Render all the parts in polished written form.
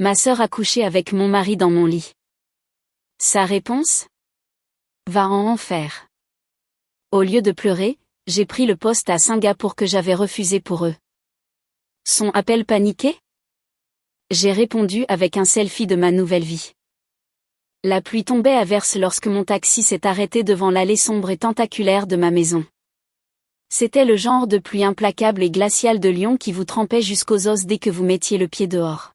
Ma sœur a couché avec mon mari dans mon lit. Sa réponse? Va en enfer. Au lieu de pleurer, j'ai pris le poste à Singapour que j'avais refusé pour eux. Son appel paniqué? J'ai répondu avec un selfie de ma nouvelle vie. La pluie tombait à verse lorsque mon taxi s'est arrêté devant l'allée sombre et tentaculaire de ma maison. C'était le genre de pluie implacable et glaciale de Lyon qui vous trempait jusqu'aux os dès que vous mettiez le pied dehors.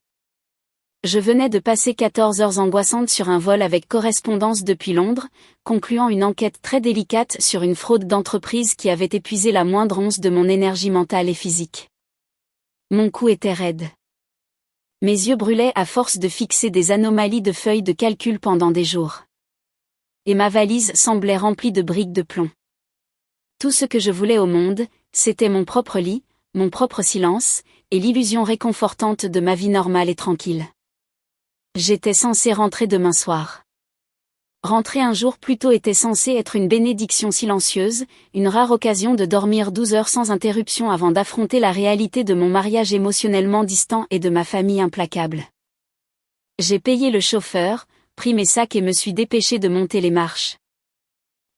Je venais de passer 14 heures angoissantes sur un vol avec correspondance depuis Londres, concluant une enquête très délicate sur une fraude d'entreprise qui avait épuisé la moindre once de mon énergie mentale et physique. Mon cou était raide. Mes yeux brûlaient à force de fixer des anomalies de feuilles de calcul pendant des jours. Et ma valise semblait remplie de briques de plomb. Tout ce que je voulais au monde, c'était mon propre lit, mon propre silence, et l'illusion réconfortante de ma vie normale et tranquille. J'étais censé rentrer demain soir. Rentrer un jour plus tôt était censé être une bénédiction silencieuse, une rare occasion de dormir 12 heures sans interruption avant d'affronter la réalité de mon mariage émotionnellement distant et de ma famille implacable. J'ai payé le chauffeur, pris mes sacs et me suis dépêché de monter les marches.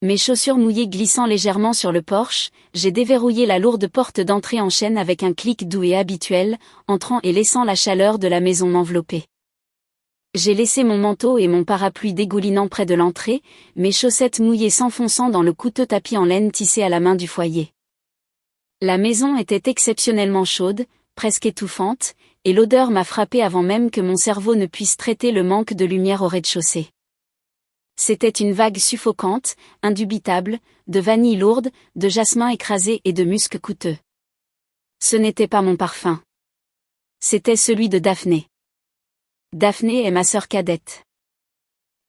Mes chaussures mouillées glissant légèrement sur le porche, j'ai déverrouillé la lourde porte d'entrée en chaîne avec un clic doux et habituel, entrant et laissant la chaleur de la maison m'envelopper. J'ai laissé mon manteau et mon parapluie dégoulinant près de l'entrée, mes chaussettes mouillées s'enfonçant dans le coûteux tapis en laine tissé à la main du foyer. La maison était exceptionnellement chaude, presque étouffante, et l'odeur m'a frappé avant même que mon cerveau ne puisse traiter le manque de lumière au rez-de-chaussée. C'était une vague suffocante, indubitable, de vanille lourde, de jasmin écrasé et de musc coûteux. Ce n'était pas mon parfum. C'était celui de Daphné. Daphné est ma sœur cadette.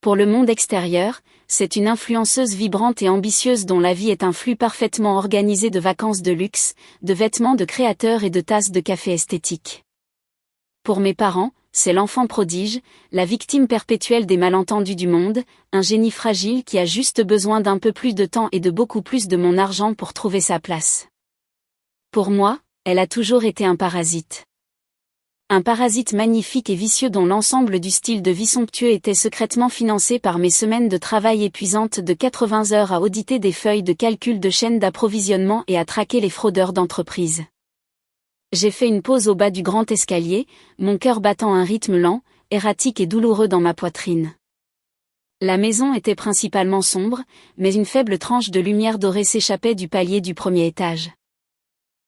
Pour le monde extérieur, c'est une influenceuse vibrante et ambitieuse dont la vie est un flux parfaitement organisé de vacances de luxe, de vêtements de créateurs et de tasses de café esthétiques. Pour mes parents, c'est l'enfant prodige, la victime perpétuelle des malentendus du monde, un génie fragile qui a juste besoin d'un peu plus de temps et de beaucoup plus de mon argent pour trouver sa place. Pour moi, elle a toujours été un parasite. Un parasite magnifique et vicieux dont l'ensemble du style de vie somptueux était secrètement financé par mes semaines de travail épuisantes de 80 heures à auditer des feuilles de calcul de chaînes d'approvisionnement et à traquer les fraudeurs d'entreprise. J'ai fait une pause au bas du grand escalier, mon cœur battant un rythme lent, erratique et douloureux dans ma poitrine. La maison était principalement sombre, mais une faible tranche de lumière dorée s'échappait du palier du premier étage.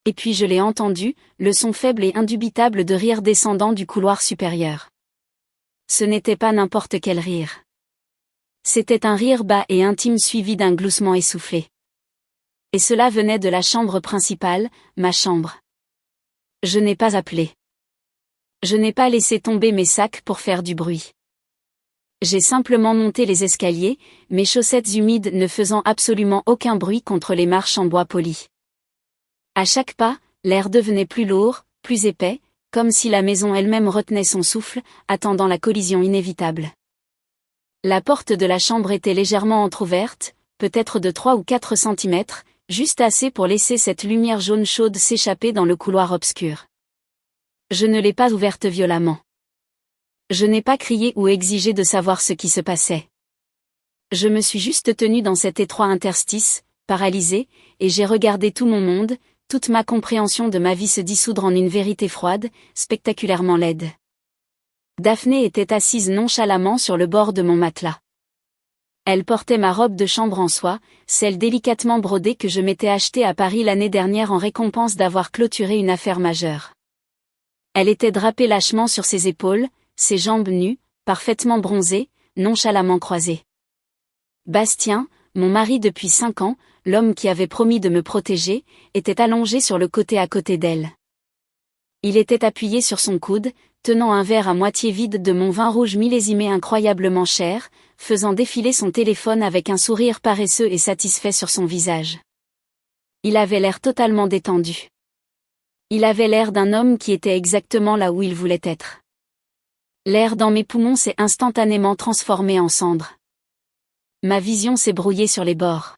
Et puis je l'ai entendu, le son faible et indubitable de rire descendant du couloir supérieur. Ce n'était pas n'importe quel rire. C'était un rire bas et intime suivi d'un gloussement essoufflé. Et cela venait de la chambre principale, ma chambre. Je n'ai pas appelé. Je n'ai pas laissé tomber mes sacs pour faire du bruit. J'ai simplement monté les escaliers, mes chaussettes humides ne faisant absolument aucun bruit contre les marches en bois poli. À chaque pas, l'air devenait plus lourd, plus épais, comme si la maison elle-même retenait son souffle, attendant la collision inévitable. La porte de la chambre était légèrement entr'ouverte, peut-être de 3 ou 4 centimètres, juste assez pour laisser cette lumière jaune chaude s'échapper dans le couloir obscur. Je ne l'ai pas ouverte violemment. Je n'ai pas crié ou exigé de savoir ce qui se passait. Je me suis juste tenue dans cet étroit interstice, paralysée, et j'ai regardé tout mon monde, toute ma compréhension de ma vie se dissoudre en une vérité froide, spectaculairement laide. Daphné était assise nonchalamment sur le bord de mon matelas. Elle portait ma robe de chambre en soie, celle délicatement brodée que je m'étais achetée à Paris l'année dernière en récompense d'avoir clôturé une affaire majeure. Elle était drapée lâchement sur ses épaules, ses jambes nues, parfaitement bronzées, nonchalamment croisées. Bastien, mon mari depuis 5 ans, l'homme qui avait promis de me protéger, était allongé sur le côté à côté d'elle. Il était appuyé sur son coude, tenant un verre à moitié vide de mon vin rouge millésimé incroyablement cher, faisant défiler son téléphone avec un sourire paresseux et satisfait sur son visage. Il avait l'air totalement détendu. Il avait l'air d'un homme qui était exactement là où il voulait être. L'air dans mes poumons s'est instantanément transformé en cendres. Ma vision s'est brouillée sur les bords.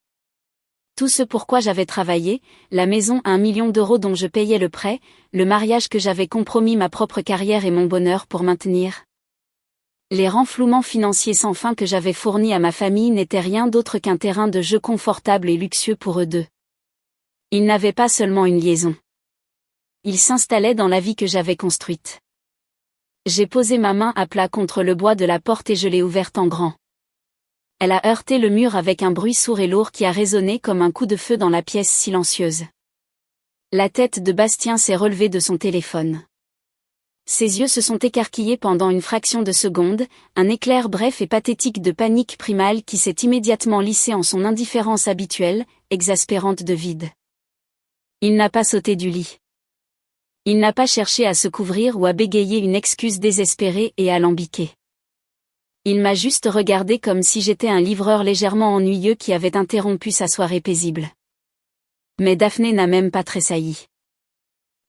Tout ce pourquoi j'avais travaillé, la maison à 1 million d'euros dont je payais le prêt, le mariage que j'avais compromis ma propre carrière et mon bonheur pour maintenir. Les renflouements financiers sans fin que j'avais fournis à ma famille n'étaient rien d'autre qu'un terrain de jeu confortable et luxueux pour eux deux. Ils n'avaient pas seulement une liaison. Ils s'installaient dans la vie que j'avais construite. J'ai posé ma main à plat contre le bois de la porte et je l'ai ouverte en grand. Elle a heurté le mur avec un bruit sourd et lourd qui a résonné comme un coup de feu dans la pièce silencieuse. La tête de Bastien s'est relevée de son téléphone. Ses yeux se sont écarquillés pendant une fraction de seconde, un éclair bref et pathétique de panique primale qui s'est immédiatement lissé en son indifférence habituelle, exaspérante de vide. Il n'a pas sauté du lit. Il n'a pas cherché à se couvrir ou à bégayer une excuse désespérée et alambiquée. Il m'a juste regardé comme si j'étais un livreur légèrement ennuyeux qui avait interrompu sa soirée paisible. Mais Daphné n'a même pas tressailli.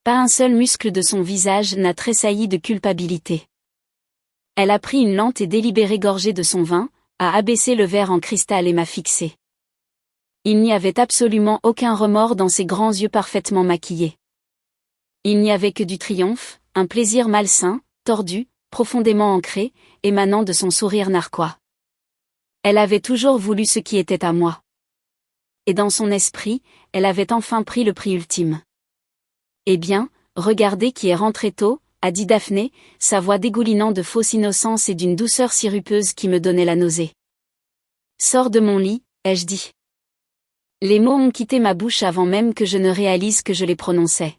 Pas un seul muscle de son visage n'a tressailli de culpabilité. Elle a pris une lente et délibérée gorgée de son vin, a abaissé le verre en cristal et m'a fixé. Il n'y avait absolument aucun remords dans ses grands yeux parfaitement maquillés. Il n'y avait que du triomphe, un plaisir malsain, tordu, profondément ancré, émanant de son sourire narquois. Elle avait toujours voulu ce qui était à moi. Et dans son esprit, elle avait enfin pris le prix ultime. Eh bien, regardez qui est rentré tôt, a dit Daphné, sa voix dégoulinant de fausse innocence et d'une douceur sirupeuse qui me donnait la nausée. Sors de mon lit, ai-je dit. Les mots ont quitté ma bouche avant même que je ne réalise que je les prononçais.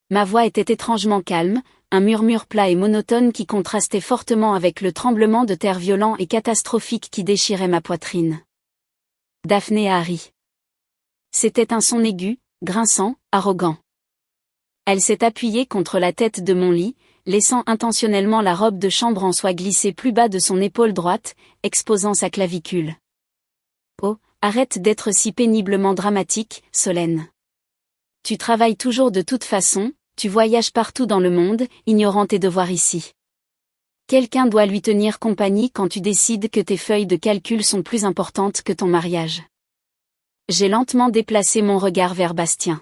Ma voix était étrangement calme, un murmure plat et monotone qui contrastait fortement avec le tremblement de terre violent et catastrophique qui déchirait ma poitrine. Daphné a ri. C'était un son aigu, grinçant, arrogant. Elle s'est appuyée contre la tête de mon lit, laissant intentionnellement la robe de chambre en soie glisser plus bas de son épaule droite, exposant sa clavicule. Oh, arrête d'être si péniblement dramatique, Solène. Tu travailles toujours de toute façon, tu voyages partout dans le monde, ignorant tes devoirs ici. Quelqu'un doit lui tenir compagnie quand tu décides que tes feuilles de calcul sont plus importantes que ton mariage. J'ai lentement déplacé mon regard vers Bastien.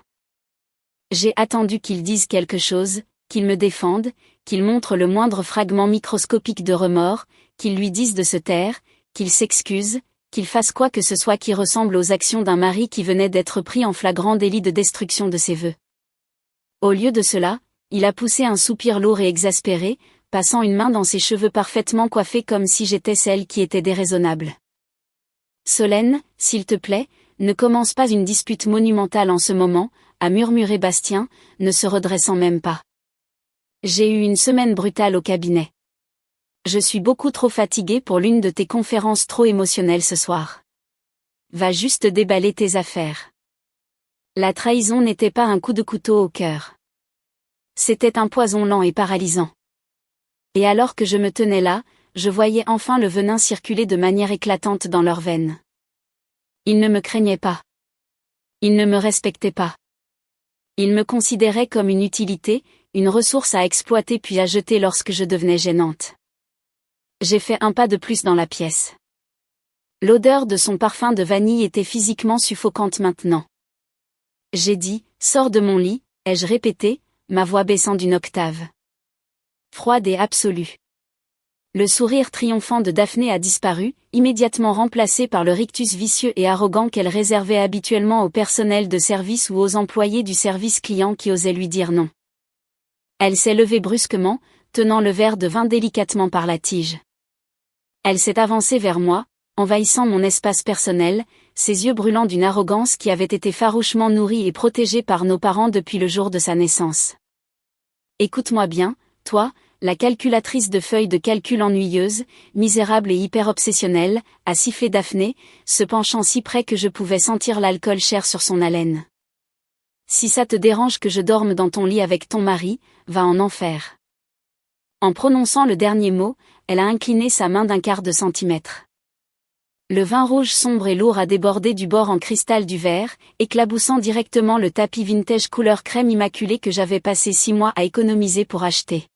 J'ai attendu qu'il dise quelque chose, qu'il me défende, qu'il montre le moindre fragment microscopique de remords, qu'il lui dise de se taire, qu'il s'excuse, qu'il fasse quoi que ce soit qui ressemble aux actions d'un mari qui venait d'être pris en flagrant délit de destruction de ses vœux. Au lieu de cela, il a poussé un soupir lourd et exaspéré, passant une main dans ses cheveux parfaitement coiffés comme si j'étais celle qui était déraisonnable. Solène, s'il te plaît, ne commence pas une dispute monumentale en ce moment, a murmuré Bastien, ne se redressant même pas. J'ai eu une semaine brutale au cabinet. Je suis beaucoup trop fatiguée pour l'une de tes conférences trop émotionnelles ce soir. Va juste déballer tes affaires. La trahison n'était pas un coup de couteau au cœur. C'était un poison lent et paralysant. Et alors que je me tenais là, je voyais enfin le venin circuler de manière éclatante dans leurs veines. Ils ne me craignaient pas. Ils ne me respectaient pas. Ils me considéraient comme une utilité, une ressource à exploiter puis à jeter lorsque je devenais gênante. J'ai fait un pas de plus dans la pièce. L'odeur de son parfum de vanille était physiquement suffocante maintenant. J'ai dit, sors de mon lit, ai-je répété, ma voix baissant d'une octave. Froide et absolue. Le sourire triomphant de Daphné a disparu, immédiatement remplacé par le rictus vicieux et arrogant qu'elle réservait habituellement au personnel de service ou aux employés du service client qui osaient lui dire non. Elle s'est levée brusquement, tenant le verre de vin délicatement par la tige. Elle s'est avancée vers moi, envahissant mon espace personnel, ses yeux brûlants d'une arrogance qui avait été farouchement nourrie et protégée par nos parents depuis le jour de sa naissance. Écoute-moi bien, toi, la calculatrice de feuilles de calcul ennuyeuse, misérable et hyper obsessionnelle, a sifflé Daphné, se penchant si près que je pouvais sentir l'alcool cher sur son haleine. Si ça te dérange que je dorme dans ton lit avec ton mari, va en enfer. En prononçant le dernier mot, elle a incliné sa main d'1/4 de centimètre. Le vin rouge sombre et lourd a débordé du bord en cristal du verre, éclaboussant directement le tapis vintage couleur crème immaculée que j'avais passé 6 mois à économiser pour acheter.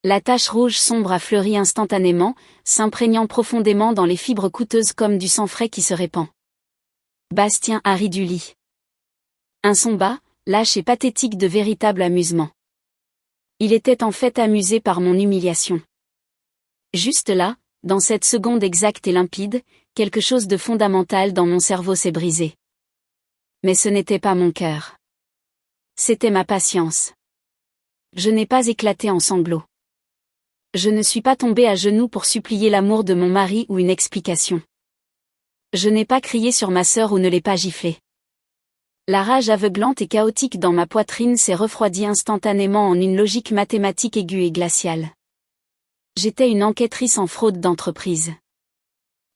La tache rouge sombre a fleuri instantanément, s'imprégnant profondément dans les fibres coûteuses comme du sang frais qui se répand. Bastien a ri du lit. Un son bas, lâche et pathétique de véritable amusement. Il était en fait amusé par mon humiliation. Juste là, dans cette seconde exacte et limpide, quelque chose de fondamental dans mon cerveau s'est brisé. Mais ce n'était pas mon cœur. C'était ma patience. Je n'ai pas éclaté en sanglots. Je ne suis pas tombée à genoux pour supplier l'amour de mon mari ou une explication. Je n'ai pas crié sur ma sœur ou ne l'ai pas giflée. La rage aveuglante et chaotique dans ma poitrine s'est refroidie instantanément en une logique mathématique aiguë et glaciale. J'étais une enquêtrice en fraude d'entreprise.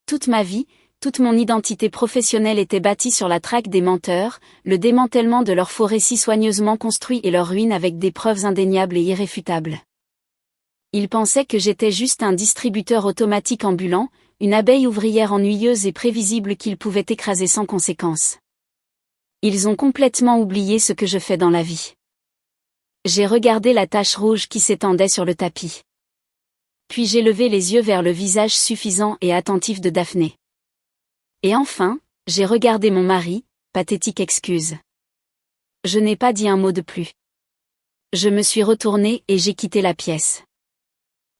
Toute ma vie, toute mon identité professionnelle était bâtie sur la traque des menteurs, le démantèlement de leurs faux récits soigneusement construits et leur ruine avec des preuves indéniables et irréfutables. Ils pensaient que j'étais juste un distributeur automatique ambulant, une abeille ouvrière ennuyeuse et prévisible qu'ils pouvaient écraser sans conséquence. Ils ont complètement oublié ce que je fais dans la vie. J'ai regardé la tache rouge qui s'étendait sur le tapis. Puis j'ai levé les yeux vers le visage suffisant et attentif de Daphné. Et enfin, j'ai regardé mon mari, pathétique excuse. Je n'ai pas dit un mot de plus. Je me suis retournée et j'ai quitté la pièce.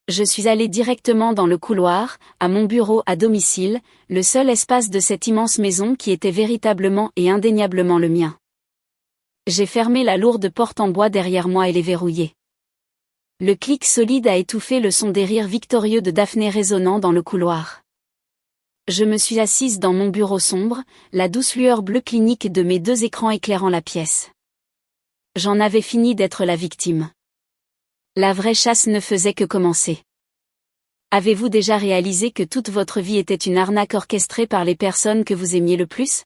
Je suis allée directement dans le couloir, à mon bureau à domicile, le seul espace de cette immense maison qui était véritablement et indéniablement le mien. J'ai fermé la lourde porte en bois derrière moi et l'ai verrouillée. Le clic solide a étouffé le son des rires victorieux de Daphné résonnant dans le couloir. Je me suis assise dans mon bureau sombre, la douce lueur bleue clinique de mes 2 écrans éclairant la pièce. J'en avais fini d'être la victime. La vraie chasse ne faisait que commencer. Avez-vous déjà réalisé que toute votre vie était une arnaque orchestrée par les personnes que vous aimiez le plus ?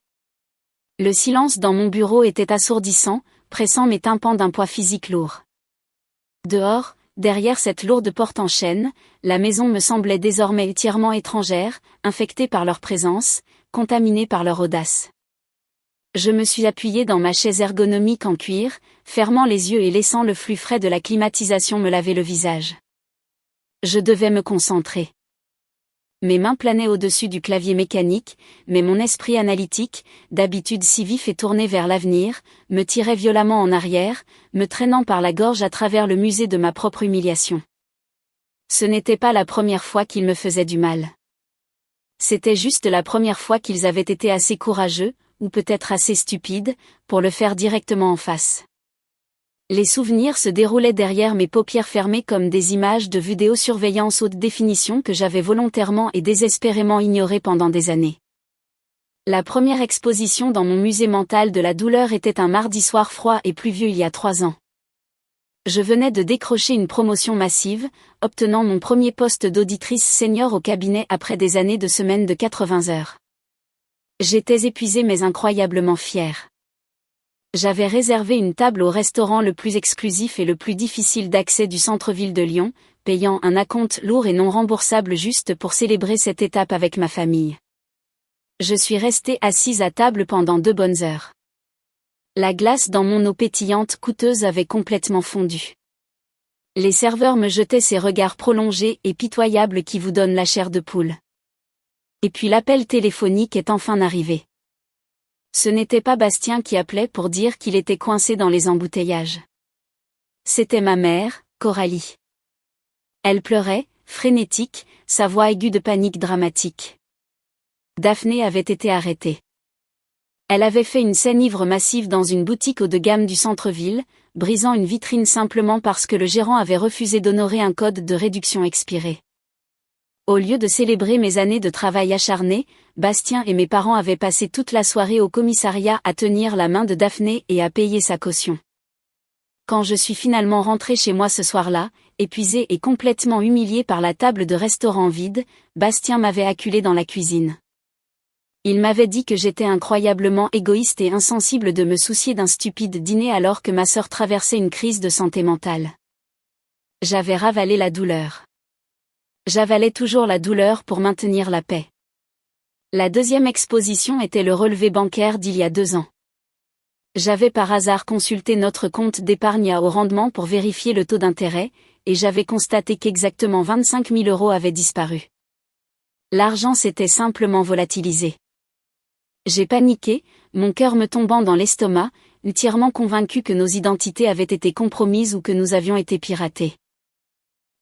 Le silence dans mon bureau était assourdissant, pressant mes tympans d'un poids physique lourd. Dehors, derrière cette lourde porte en chêne, la maison me semblait désormais entièrement étrangère, infectée par leur présence, contaminée par leur audace. Je me suis appuyée dans ma chaise ergonomique en cuir, fermant les yeux et laissant le flux frais de la climatisation me laver le visage. Je devais me concentrer. Mes mains planaient au-dessus du clavier mécanique, mais mon esprit analytique, d'habitude si vif et tourné vers l'avenir, me tirait violemment en arrière, me traînant par la gorge à travers le musée de ma propre humiliation. Ce n'était pas la première fois qu'ils me faisaient du mal. C'était juste la première fois qu'ils avaient été assez courageux, ou peut-être assez stupides, pour le faire directement en face. Les souvenirs se déroulaient derrière mes paupières fermées comme des images de vidéosurveillance haute définition que j'avais volontairement et désespérément ignorées pendant des années. La première exposition dans mon musée mental de la douleur était un mardi soir froid et pluvieux il y a 3 ans. Je venais de décrocher une promotion massive, obtenant mon premier poste d'auditrice senior au cabinet après des années de semaines de 80 heures. J'étais épuisée mais incroyablement fière. J'avais réservé une table au restaurant le plus exclusif et le plus difficile d'accès du centre-ville de Lyon, payant un acompte lourd et non remboursable juste pour célébrer cette étape avec ma famille. Je suis restée assise à table pendant 2 bonnes heures. La glace dans mon eau pétillante coûteuse avait complètement fondu. Les serveurs me jetaient ces regards prolongés et pitoyables qui vous donnent la chair de poule. Et puis l'appel téléphonique est enfin arrivé. Ce n'était pas Bastien qui appelait pour dire qu'il était coincé dans les embouteillages. C'était ma mère, Coralie. Elle pleurait, frénétique, sa voix aiguë de panique dramatique. Daphné avait été arrêtée. Elle avait fait une scène ivre massive dans une boutique haut de gamme du centre-ville, brisant une vitrine simplement parce que le gérant avait refusé d'honorer un code de réduction expiré. Au lieu de célébrer mes années de travail acharné, Bastien et mes parents avaient passé toute la soirée au commissariat à tenir la main de Daphné et à payer sa caution. Quand je suis finalement rentrée chez moi ce soir-là, épuisée et complètement humiliée par la table de restaurant vide, Bastien m'avait acculée dans la cuisine. Il m'avait dit que j'étais incroyablement égoïste et insensible de me soucier d'un stupide dîner alors que ma sœur traversait une crise de santé mentale. J'avais ravalé la douleur. J'avalais toujours la douleur pour maintenir la paix. La deuxième exposition était le relevé bancaire d'il y a 2 ans. J'avais par hasard consulté notre compte d'épargne à haut rendement pour vérifier le taux d'intérêt, et j'avais constaté qu'exactement 25 000 € avaient disparu. L'argent s'était simplement volatilisé. J'ai paniqué, mon cœur me tombant dans l'estomac, entièrement convaincu que nos identités avaient été compromises ou que nous avions été piratés.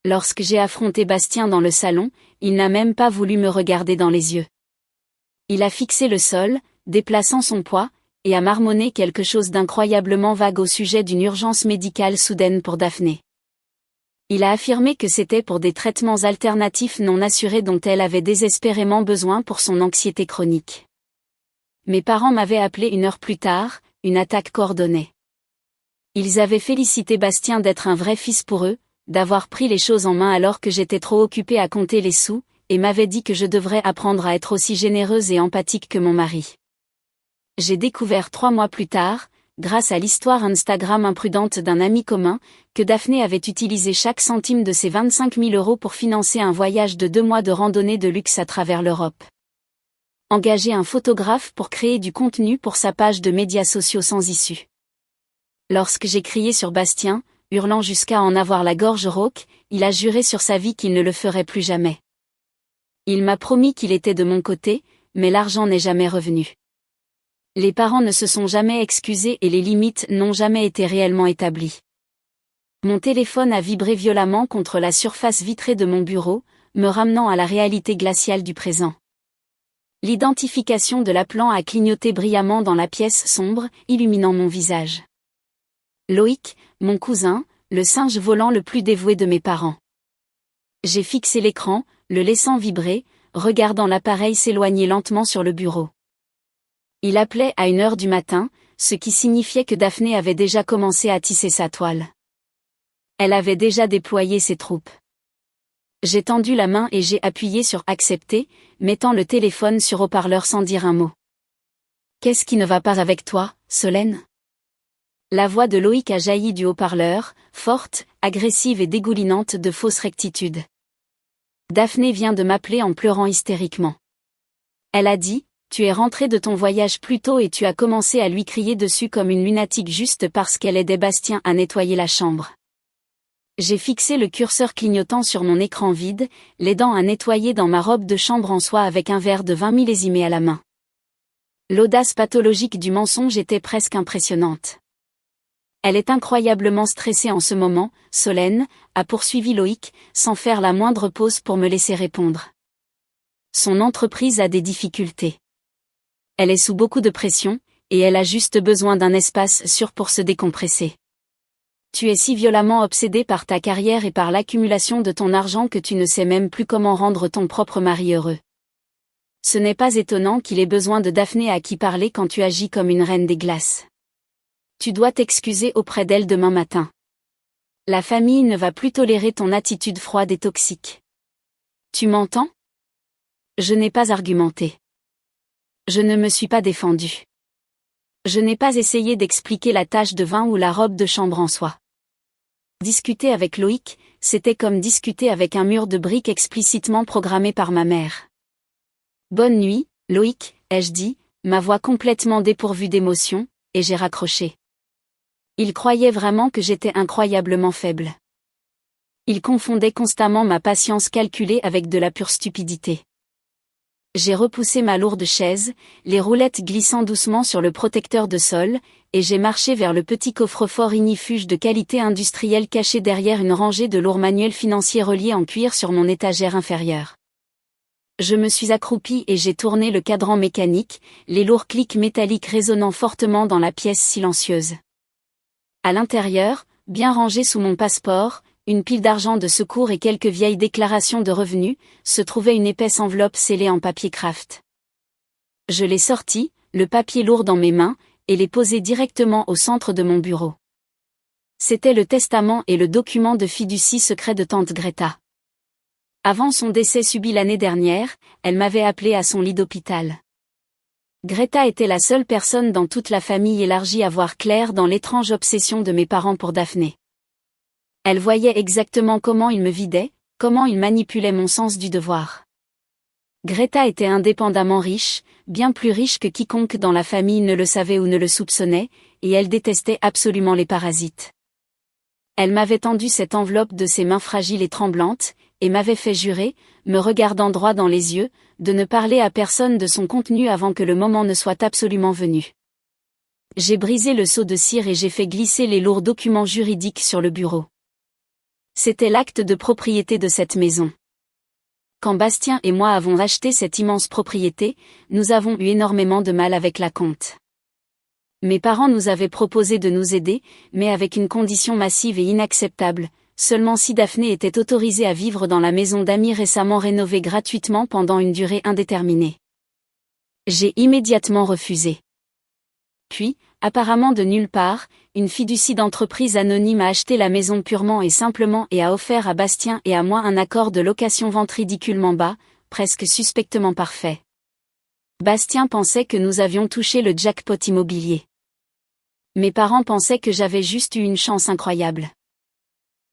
Lorsque j'ai affronté Bastien dans le salon, il n'a même pas voulu me regarder dans les yeux. Il a fixé le sol, déplaçant son poids, et a marmonné quelque chose d'incroyablement vague au sujet d'une urgence médicale soudaine pour Daphné. Il a affirmé que c'était pour des traitements alternatifs non assurés dont elle avait désespérément besoin pour son anxiété chronique. Mes parents m'avaient appelé 1 heure plus tard, une attaque coordonnée. Ils avaient félicité Bastien d'être un vrai fils pour eux, d'avoir pris les choses en main alors que j'étais trop occupée à compter les sous, et m'avaient dit que je devrais apprendre à être aussi généreuse et empathique que mon mari. J'ai découvert 3 mois plus tard, grâce à l'histoire Instagram imprudente d'un ami commun, que Daphné avait utilisé chaque centime de ses 25 000 € pour financer un voyage de 2 mois de randonnée de luxe à travers l'Europe. Engager un photographe pour créer du contenu pour sa page de médias sociaux sans issue. Lorsque j'ai crié sur Bastien, hurlant jusqu'à en avoir la gorge rauque, il a juré sur sa vie qu'il ne le ferait plus jamais. Il m'a promis qu'il était de mon côté, mais l'argent n'est jamais revenu. Les parents ne se sont jamais excusés et les limites n'ont jamais été réellement établies. Mon téléphone a vibré violemment contre la surface vitrée de mon bureau, me ramenant à la réalité glaciale du présent. L'identification de l'appelant a clignoté brillamment dans la pièce sombre, illuminant mon visage. Loïc, mon cousin, le singe volant le plus dévoué de mes parents. J'ai fixé l'écran, le laissant vibrer, regardant l'appareil s'éloigner lentement sur le bureau. Il appelait à 1 heure du matin, ce qui signifiait que Daphné avait déjà commencé à tisser sa toile. Elle avait déjà déployé ses troupes. J'ai tendu la main et j'ai appuyé sur « Accepter », mettant le téléphone sur haut-parleur sans dire un mot. « Qu'est-ce qui ne va pas avec toi, Solène ?» La voix de Loïc a jailli du haut-parleur, forte, agressive et dégoulinante de fausse rectitude. Daphné vient de m'appeler en pleurant hystériquement. Elle a dit, tu es rentré de ton voyage plus tôt et tu as commencé à lui crier dessus comme une lunatique juste parce qu'elle aidait Bastien à nettoyer la chambre. J'ai fixé le curseur clignotant sur mon écran vide, l'aidant à nettoyer dans ma robe de chambre en soie avec un verre de vin millésimé à la main. L'audace pathologique du mensonge était presque impressionnante. Elle est incroyablement stressée en ce moment, Solène, a poursuivi Loïc, sans faire la moindre pause pour me laisser répondre. Son entreprise a des difficultés. Elle est sous beaucoup de pression, et elle a juste besoin d'un espace sûr pour se décompresser. Tu es si violemment obsédé par ta carrière et par l'accumulation de ton argent que tu ne sais même plus comment rendre ton propre mari heureux. Ce n'est pas étonnant qu'il ait besoin de Daphné à qui parler quand tu agis comme une reine des glaces. Tu dois t'excuser auprès d'elle demain matin. La famille ne va plus tolérer ton attitude froide et toxique. Tu m'entends ? Je n'ai pas argumenté. Je ne me suis pas défendue. Je n'ai pas essayé d'expliquer la tache de vin ou la robe de chambre en soie. Discuter avec Loïc, c'était comme discuter avec un mur de briques explicitement programmé par ma mère. Bonne nuit, Loïc, ai-je dit, ma voix complètement dépourvue d'émotion, et j'ai raccroché. Il croyait vraiment que j'étais incroyablement faible. Il confondait constamment ma patience calculée avec de la pure stupidité. J'ai repoussé ma lourde chaise, les roulettes glissant doucement sur le protecteur de sol, et j'ai marché vers le petit coffre-fort ignifuge de qualité industrielle caché derrière une rangée de lourds manuels financiers reliés en cuir sur mon étagère inférieure. Je me suis accroupie et j'ai tourné le cadran mécanique, les lourds clics métalliques résonnant fortement dans la pièce silencieuse. À l'intérieur, bien rangé sous mon passeport, une pile d'argent de secours et quelques vieilles déclarations de revenus, se trouvait une épaisse enveloppe scellée en papier craft. Je l'ai sortie, le papier lourd dans mes mains, et l'ai posé directement au centre de mon bureau. C'était le testament et le document de fiducie secret de tante Greta. Avant son décès subi l'année dernière, elle m'avait appelé à son lit d'hôpital. Greta était la seule personne dans toute la famille élargie à voir clair dans l'étrange obsession de mes parents pour Daphné. Elle voyait exactement comment il me vidait, comment il manipulait mon sens du devoir. Greta était indépendamment riche, bien plus riche que quiconque dans la famille ne le savait ou ne le soupçonnait, et elle détestait absolument les parasites. Elle m'avait tendu cette enveloppe de ses mains fragiles et tremblantes, et m'avait fait jurer, me regardant droit dans les yeux, de ne parler à personne de son contenu avant que le moment ne soit absolument venu. J'ai brisé le seau de cire et j'ai fait glisser les lourds documents juridiques sur le bureau. C'était l'acte de propriété de cette maison. Quand Bastien et moi avons acheté cette immense propriété, nous avons eu énormément de mal avec la compte. Mes parents nous avaient proposé de nous aider, mais avec une condition massive et inacceptable, seulement si Daphné était autorisée à vivre dans la maison d'amis récemment rénovée gratuitement pendant une durée indéterminée. J'ai immédiatement refusé. Puis, apparemment de nulle part, une fiducie d'entreprise anonyme a acheté la maison purement et simplement et a offert à Bastien et à moi un accord de location-vente ridiculement bas, presque suspectement parfait. Bastien pensait que nous avions touché le jackpot immobilier. Mes parents pensaient que j'avais juste eu une chance incroyable.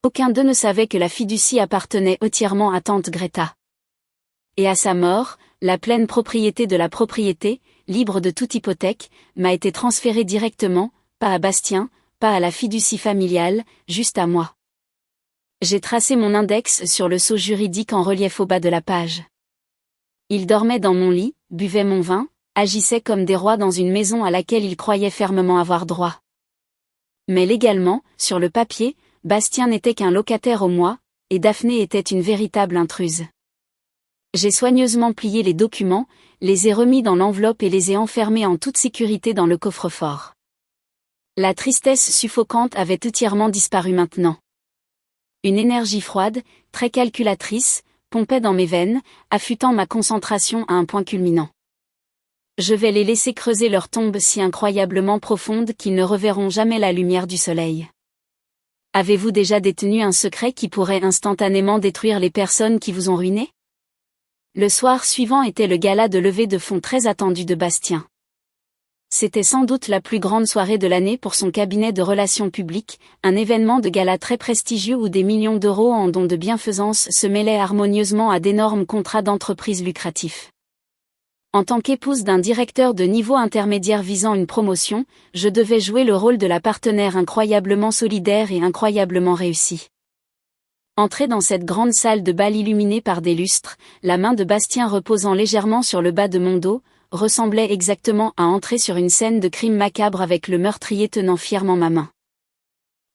Aucun d'eux ne savait que la fiducie appartenait entièrement à tante Greta. Et à sa mort, la pleine propriété de la propriété, libre de toute hypothèque, m'a été transférée directement, pas à Bastien, pas à la fiducie familiale, juste à moi. J'ai tracé mon index sur le sceau juridique en relief au bas de la page. Il dormait dans mon lit, buvait mon vin, agissait comme des rois dans une maison à laquelle il croyait fermement avoir droit. Mais légalement, sur le papier, Bastien n'était qu'un locataire au mois, et Daphné était une véritable intruse. J'ai soigneusement plié les documents, les ai remis dans l'enveloppe et les ai enfermés en toute sécurité dans le coffre-fort. La tristesse suffocante avait entièrement disparu maintenant. Une énergie froide, très calculatrice, pompait dans mes veines, affûtant ma concentration à un point culminant. Je vais les laisser creuser leur tombe si incroyablement profonde qu'ils ne reverront jamais la lumière du soleil. Avez-vous déjà détenu un secret qui pourrait instantanément détruire les personnes qui vous ont ruiné ? Le soir suivant était le gala de levée de fonds très attendu de Bastien. C'était sans doute la plus grande soirée de l'année pour son cabinet de relations publiques, un événement de gala très prestigieux où des millions d'euros en dons de bienfaisance se mêlaient harmonieusement à d'énormes contrats d'entreprise lucratifs. En tant qu'épouse d'un directeur de niveau intermédiaire visant une promotion, je devais jouer le rôle de la partenaire incroyablement solidaire et incroyablement réussie. Entré dans cette grande salle de bal illuminée par des lustres, la main de Bastien reposant légèrement sur le bas de mon dos, ressemblait exactement à entrer sur une scène de crime macabre avec le meurtrier tenant fièrement ma main.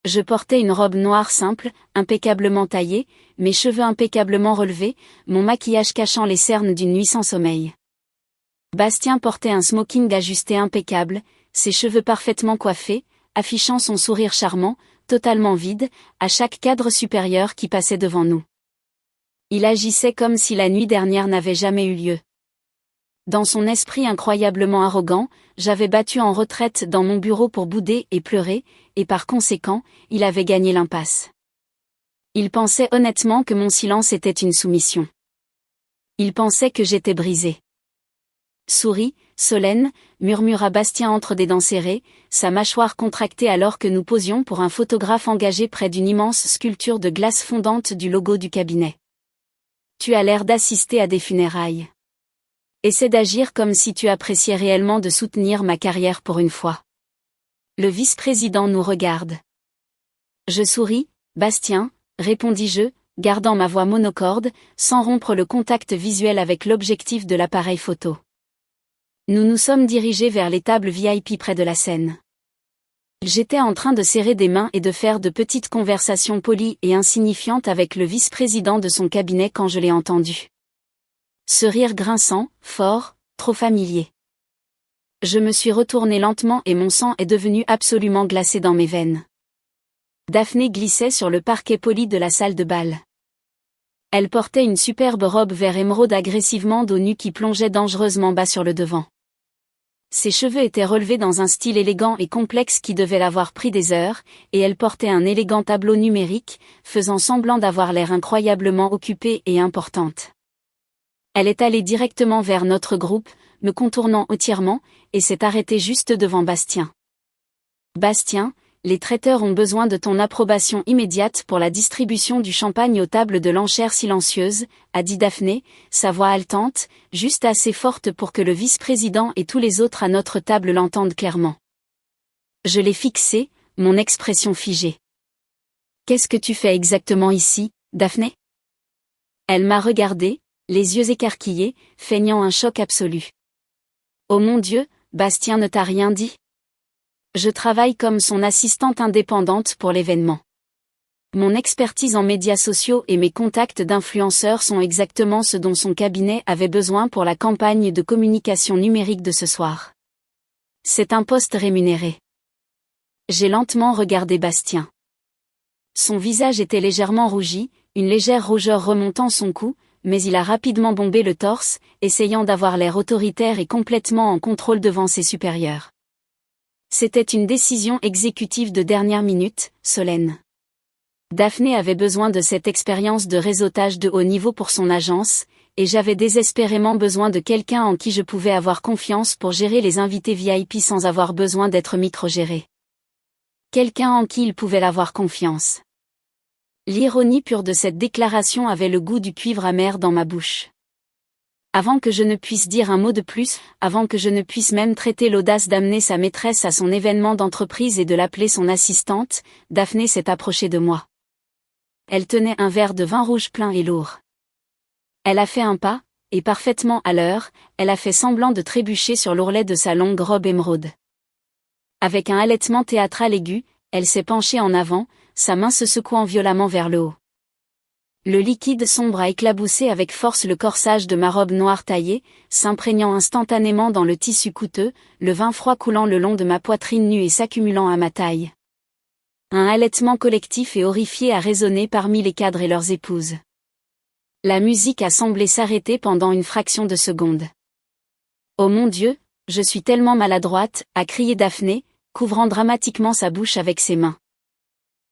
Je portais une robe noire simple, impeccablement taillée, mes cheveux impeccablement relevés, mon maquillage cachant les cernes d'une nuit sans sommeil. Bastien portait un smoking ajusté impeccable, ses cheveux parfaitement coiffés, affichant son sourire charmant, totalement vide, à chaque cadre supérieur qui passait devant nous. Il agissait comme si la nuit dernière n'avait jamais eu lieu. Dans son esprit incroyablement arrogant, j'avais battu en retraite dans mon bureau pour bouder et pleurer, et par conséquent, il avait gagné l'impasse. Il pensait honnêtement que mon silence était une soumission. Il pensait que j'étais brisée. Souris, Solène, murmura Bastien entre des dents serrées, sa mâchoire contractée alors que nous posions pour un photographe engagé près d'une immense sculpture de glace fondante du logo du cabinet. Tu as l'air d'assister à des funérailles. Essaie d'agir comme si tu appréciais réellement de soutenir ma carrière pour une fois. Le vice-président nous regarde. Je souris, Bastien, répondis-je, gardant ma voix monocorde, sans rompre le contact visuel avec l'objectif de l'appareil photo. Nous nous sommes dirigés vers les tables VIP près de la scène. J'étais en train de serrer des mains et de faire de petites conversations polies et insignifiantes avec le vice-président de son cabinet quand je l'ai entendu. Ce rire grinçant, fort, trop familier. Je me suis retourné lentement et mon sang est devenu absolument glacé dans mes veines. Daphné glissait sur le parquet poli de la salle de bal. Elle portait une superbe robe vert émeraude agressivement dos nu qui plongeait dangereusement bas sur le devant. Ses cheveux étaient relevés dans un style élégant et complexe qui devait l'avoir pris des heures, et elle portait un élégant tableau numérique, faisant semblant d'avoir l'air incroyablement occupée et importante. Elle est allée directement vers notre groupe, me contournant entièrement, et s'est arrêtée juste devant Bastien. Bastien, les traiteurs ont besoin de ton approbation immédiate pour la distribution du champagne aux tables de l'enchère silencieuse, a dit Daphné, sa voix haletante, juste assez forte pour que le vice-président et tous les autres à notre table l'entendent clairement. Je l'ai fixé, mon expression figée. Qu'est-ce que tu fais exactement ici, Daphné ? Elle m'a regardé, les yeux écarquillés, feignant un choc absolu. « Oh mon Dieu, Bastien ne t'a rien dit ? Je travaille comme son assistante indépendante pour l'événement. Mon expertise en médias sociaux et mes contacts d'influenceurs sont exactement ce dont son cabinet avait besoin pour la campagne de communication numérique de ce soir. C'est un poste rémunéré. » J'ai lentement regardé Bastien. Son visage était légèrement rougi, une légère rougeur remontant son cou, mais il a rapidement bombé le torse, essayant d'avoir l'air autoritaire et complètement en contrôle devant ses supérieurs. C'était une décision exécutive de dernière minute, Solène. Daphné avait besoin de cette expérience de réseautage de haut niveau pour son agence, et j'avais désespérément besoin de quelqu'un en qui je pouvais avoir confiance pour gérer les invités VIP sans avoir besoin d'être microgéré. Quelqu'un en qui il pouvait avoir confiance. L'ironie pure de cette déclaration avait le goût du cuivre amer dans ma bouche. Avant que je ne puisse dire un mot de plus, avant que je ne puisse même traiter l'audace d'amener sa maîtresse à son événement d'entreprise et de l'appeler son assistante, Daphné s'est approchée de moi. Elle tenait un verre de vin rouge plein et lourd. Elle a fait un pas, et parfaitement à l'heure, elle a fait semblant de trébucher sur l'ourlet de sa longue robe émeraude. Avec un halètement théâtral aigu, elle s'est penchée en avant, sa main se secouant violemment vers le haut. Le liquide sombre a éclaboussé avec force le corsage de ma robe noire taillée, s'imprégnant instantanément dans le tissu coûteux, le vin froid coulant le long de ma poitrine nue et s'accumulant à ma taille. Un halètement collectif et horrifié a résonné parmi les cadres et leurs épouses. La musique a semblé s'arrêter pendant une fraction de seconde. « Oh mon Dieu, je suis tellement maladroite » a crié Daphné, couvrant dramatiquement sa bouche avec ses mains.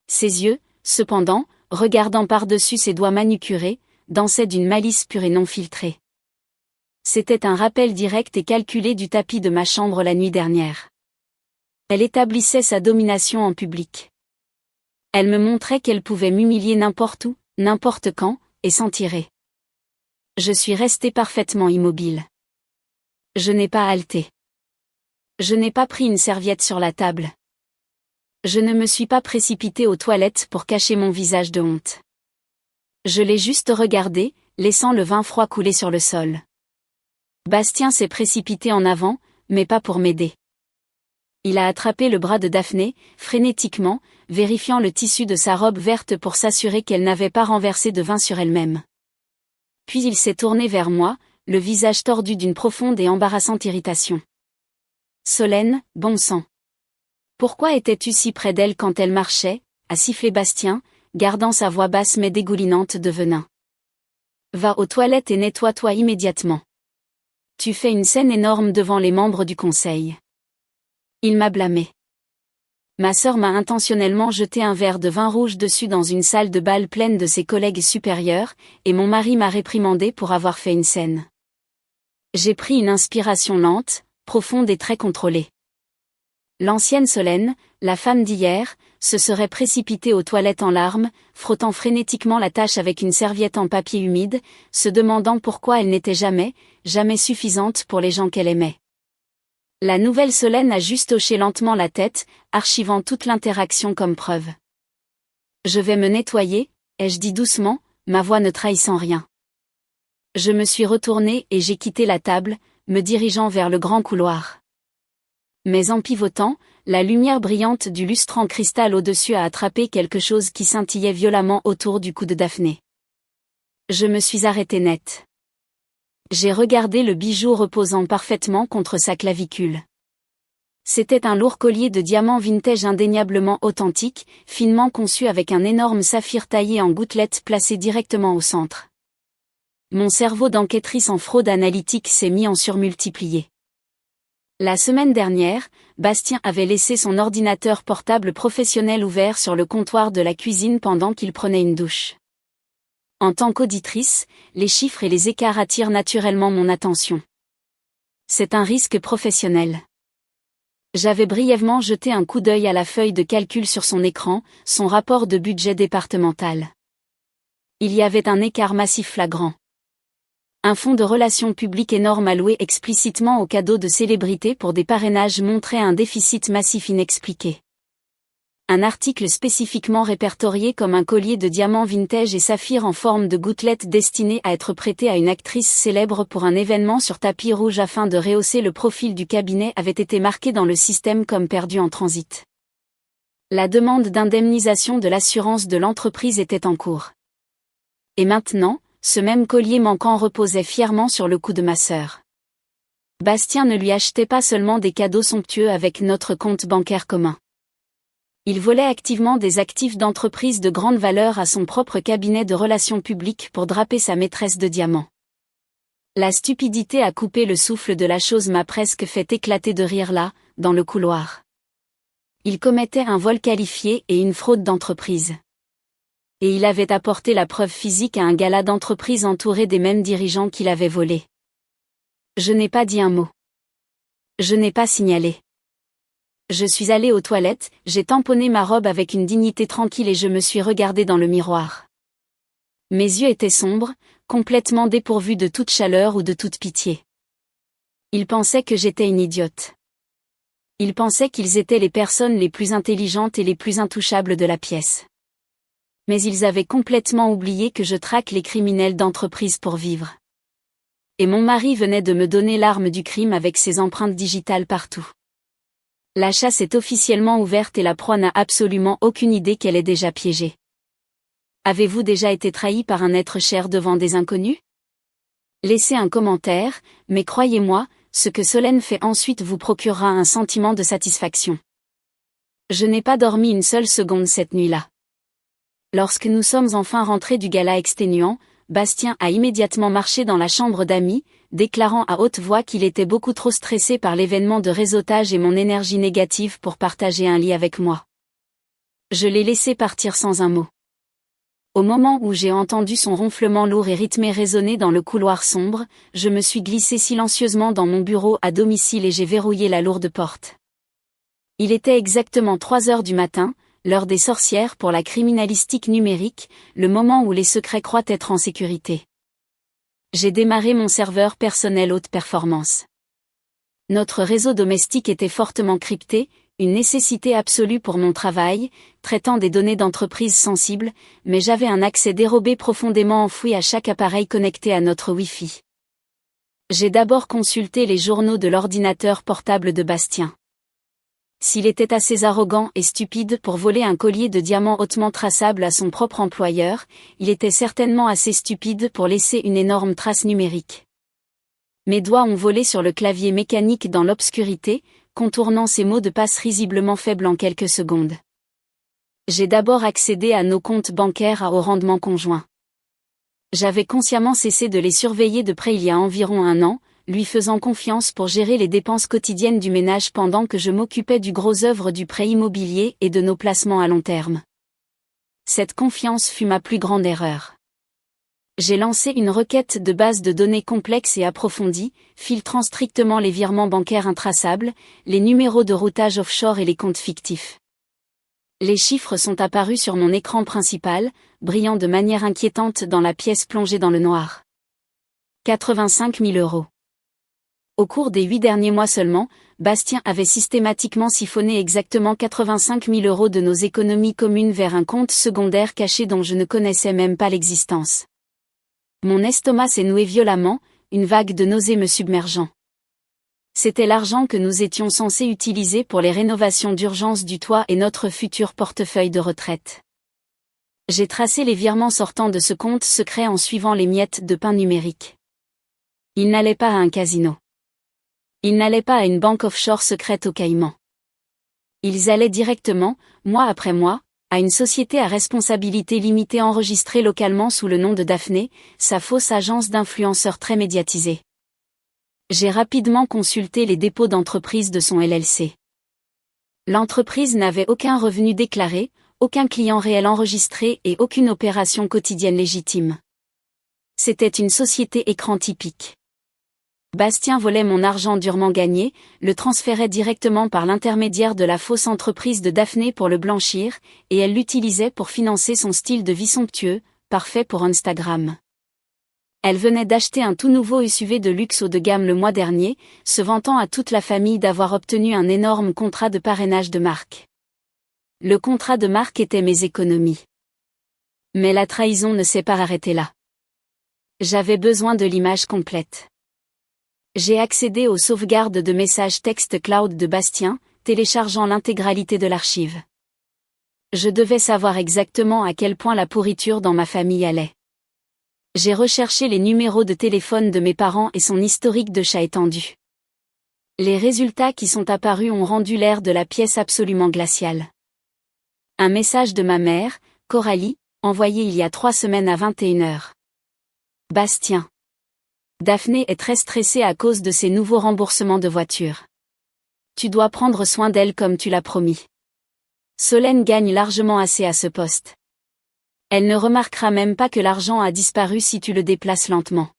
Ses yeux, cependant, regardant par-dessus ses doigts manucurés, dansaient d'une malice pure et non filtrée. C'était un rappel direct et calculé du tapis de ma chambre la nuit dernière. Elle établissait sa domination en public. Elle me montrait qu'elle pouvait m'humilier n'importe où, n'importe quand, et s'en tirer. Je suis restée parfaitement immobile. Je n'ai pas haleté. Je n'ai pas pris une serviette sur la table. Je ne me suis pas précipitée aux toilettes pour cacher mon visage de honte. Je l'ai juste regardé, laissant le vin froid couler sur le sol. Bastien s'est précipité en avant, mais pas pour m'aider. Il a attrapé le bras de Daphné, frénétiquement, vérifiant le tissu de sa robe verte pour s'assurer qu'elle n'avait pas renversé de vin sur elle-même. Puis il s'est tourné vers moi, le visage tordu d'une profonde et embarrassante irritation. « Solène, bon sang. Pourquoi étais-tu si près d'elle quand elle marchait ?» a sifflé Bastien, gardant sa voix basse mais dégoulinante de venin. « Va aux toilettes et nettoie-toi immédiatement. Tu fais une scène énorme devant les membres du conseil. » Il m'a blâmé. Ma sœur m'a intentionnellement jeté un verre de vin rouge dessus dans une salle de bal pleine de ses collègues supérieurs, et mon mari m'a réprimandé pour avoir fait une scène. J'ai pris une inspiration lente, profonde et très contrôlée. L'ancienne Solène, la femme d'hier, se serait précipitée aux toilettes en larmes, frottant frénétiquement la tâche avec une serviette en papier humide, se demandant pourquoi elle n'était jamais suffisante pour les gens qu'elle aimait. La nouvelle Solène a juste hoché lentement la tête, archivant toute l'interaction comme preuve. « Je vais me nettoyer », ai-je dit doucement, ma voix ne trahissant rien. Je me suis retournée et j'ai quitté la table, me dirigeant vers le grand couloir. Mais en pivotant, la lumière brillante du lustre en cristal au-dessus a attrapé quelque chose qui scintillait violemment autour du cou de Daphné. Je me suis arrêtée net. J'ai regardé le bijou reposant parfaitement contre sa clavicule. C'était un lourd collier de diamants vintage indéniablement authentique, finement conçu avec un énorme saphir taillé en gouttelettes placé directement au centre. Mon cerveau d'enquêtrice en fraude analytique s'est mis en surmultiplié. La semaine dernière, Bastien avait laissé son ordinateur portable professionnel ouvert sur le comptoir de la cuisine pendant qu'il prenait une douche. En tant qu'auditrice, les chiffres et les écarts attirent naturellement mon attention. C'est un risque professionnel. J'avais brièvement jeté un coup d'œil à la feuille de calcul sur son écran, son rapport de budget départemental. Il y avait un écart massif flagrant. Un fonds de relations publiques énorme alloué explicitement aux cadeaux de célébrités pour des parrainages montrait un déficit massif inexpliqué. Un article spécifiquement répertorié comme un collier de diamants vintage et saphirs en forme de gouttelettes destiné à être prêté à une actrice célèbre pour un événement sur tapis rouge afin de rehausser le profil du cabinet avait été marqué dans le système comme perdu en transit. La demande d'indemnisation de l'assurance de l'entreprise était en cours. Et maintenant, ce même collier manquant reposait fièrement sur le cou de ma sœur. Bastien ne lui achetait pas seulement des cadeaux somptueux avec notre compte bancaire commun. Il volait activement des actifs d'entreprise de grande valeur à son propre cabinet de relations publiques pour draper sa maîtresse de diamants. La stupidité à couper le souffle de la chose m'a presque fait éclater de rire là, dans le couloir. Il commettait un vol qualifié et une fraude d'entreprise. Et il avait apporté la preuve physique à un gala d'entreprise entouré des mêmes dirigeants qu'il avait volé. Je n'ai pas dit un mot. Je n'ai pas signalé. Je suis allée aux toilettes, j'ai tamponné ma robe avec une dignité tranquille et je me suis regardée dans le miroir. Mes yeux étaient sombres, complètement dépourvus de toute chaleur ou de toute pitié. Ils pensaient que j'étais une idiote. Ils pensaient qu'ils étaient les personnes les plus intelligentes et les plus intouchables de la pièce. Mais ils avaient complètement oublié que je traque les criminels d'entreprise pour vivre. Et mon mari venait de me donner l'arme du crime avec ses empreintes digitales partout. La chasse est officiellement ouverte et la proie n'a absolument aucune idée qu'elle est déjà piégée. Avez-vous déjà été trahi par un être cher devant des inconnus? Laissez un commentaire, mais croyez-moi, ce que Solène fait ensuite vous procurera un sentiment de satisfaction. Je n'ai pas dormi une seule seconde cette nuit-là. Lorsque nous sommes enfin rentrés du gala exténuant, Bastien a immédiatement marché dans la chambre d'amis, déclarant à haute voix qu'il était beaucoup trop stressé par l'événement de réseautage et mon énergie négative pour partager un lit avec moi. Je l'ai laissé partir sans un mot. Au moment où j'ai entendu son ronflement lourd et rythmé résonner dans le couloir sombre, je me suis glissé silencieusement dans mon bureau à domicile et j'ai verrouillé la lourde porte. Il était exactement 3 heures du matin, l'heure des sorcières pour la criminalistique numérique, le moment où les secrets croient être en sécurité. J'ai démarré mon serveur personnel haute performance. Notre réseau domestique était fortement crypté, une nécessité absolue pour mon travail, traitant des données d'entreprise sensibles, mais j'avais un accès dérobé profondément enfoui à chaque appareil connecté à notre Wi-Fi. J'ai d'abord consulté les journaux de l'ordinateur portable de Bastien. S'il était assez arrogant et stupide pour voler un collier de diamants hautement traçable à son propre employeur, il était certainement assez stupide pour laisser une énorme trace numérique. Mes doigts ont volé sur le clavier mécanique dans l'obscurité, contournant ces mots de passe risiblement faibles en quelques secondes. J'ai d'abord accédé à nos comptes bancaires à haut rendement conjoint. J'avais consciemment cessé de les surveiller de près il y a environ 1 an, lui faisant confiance pour gérer les dépenses quotidiennes du ménage pendant que je m'occupais du gros œuvre du prêt immobilier et de nos placements à long terme. Cette confiance fut ma plus grande erreur. J'ai lancé une requête de base de données complexe et approfondie, filtrant strictement les virements bancaires intraçables, les numéros de routage offshore et les comptes fictifs. Les chiffres sont apparus sur mon écran principal, brillant de manière inquiétante dans la pièce plongée dans le noir. 85 000 €. Au cours des 8 derniers mois seulement, Bastien avait systématiquement siphonné exactement 85 000 € de nos économies communes vers un compte secondaire caché dont je ne connaissais même pas l'existence. Mon estomac s'est noué violemment, une vague de nausées me submergeant. C'était l'argent que nous étions censés utiliser pour les rénovations d'urgence du toit et notre futur portefeuille de retraite. J'ai tracé les virements sortant de ce compte secret en suivant les miettes de pain numérique. Ils n'allaient pas à un casino. Ils n'allaient pas à une banque offshore secrète aux Caïmans. Ils allaient directement, mois après mois, à une société à responsabilité limitée enregistrée localement sous le nom de Daphné, sa fausse agence d'influenceurs très médiatisée. J'ai rapidement consulté les dépôts d'entreprise de son LLC. L'entreprise n'avait aucun revenu déclaré, aucun client réel enregistré et aucune opération quotidienne légitime. C'était une société écran typique. Bastien volait mon argent durement gagné, le transférait directement par l'intermédiaire de la fausse entreprise de Daphné pour le blanchir, et elle l'utilisait pour financer son style de vie somptueux, parfait pour Instagram. Elle venait d'acheter un tout nouveau SUV de luxe haut de gamme le mois dernier, se vantant à toute la famille d'avoir obtenu un énorme contrat de parrainage de marque. Le contrat de marque était mes économies. Mais la trahison ne s'est pas arrêtée là. J'avais besoin de l'image complète. J'ai accédé aux sauvegardes de messages texte cloud de Bastien, téléchargeant l'intégralité de l'archive. Je devais savoir exactement à quel point la pourriture dans ma famille allait. J'ai recherché les numéros de téléphone de mes parents et son historique de chat étendu. Les résultats qui sont apparus ont rendu l'air de la pièce absolument glaciale. Un message de ma mère, Coralie, envoyé il y a 3 semaines à 21h. Bastien. Daphné est très stressée à cause de ses nouveaux remboursements de voiture. Tu dois prendre soin d'elle comme tu l'as promis. Solène gagne largement assez à ce poste. Elle ne remarquera même pas que l'argent a disparu si tu le déplaces lentement.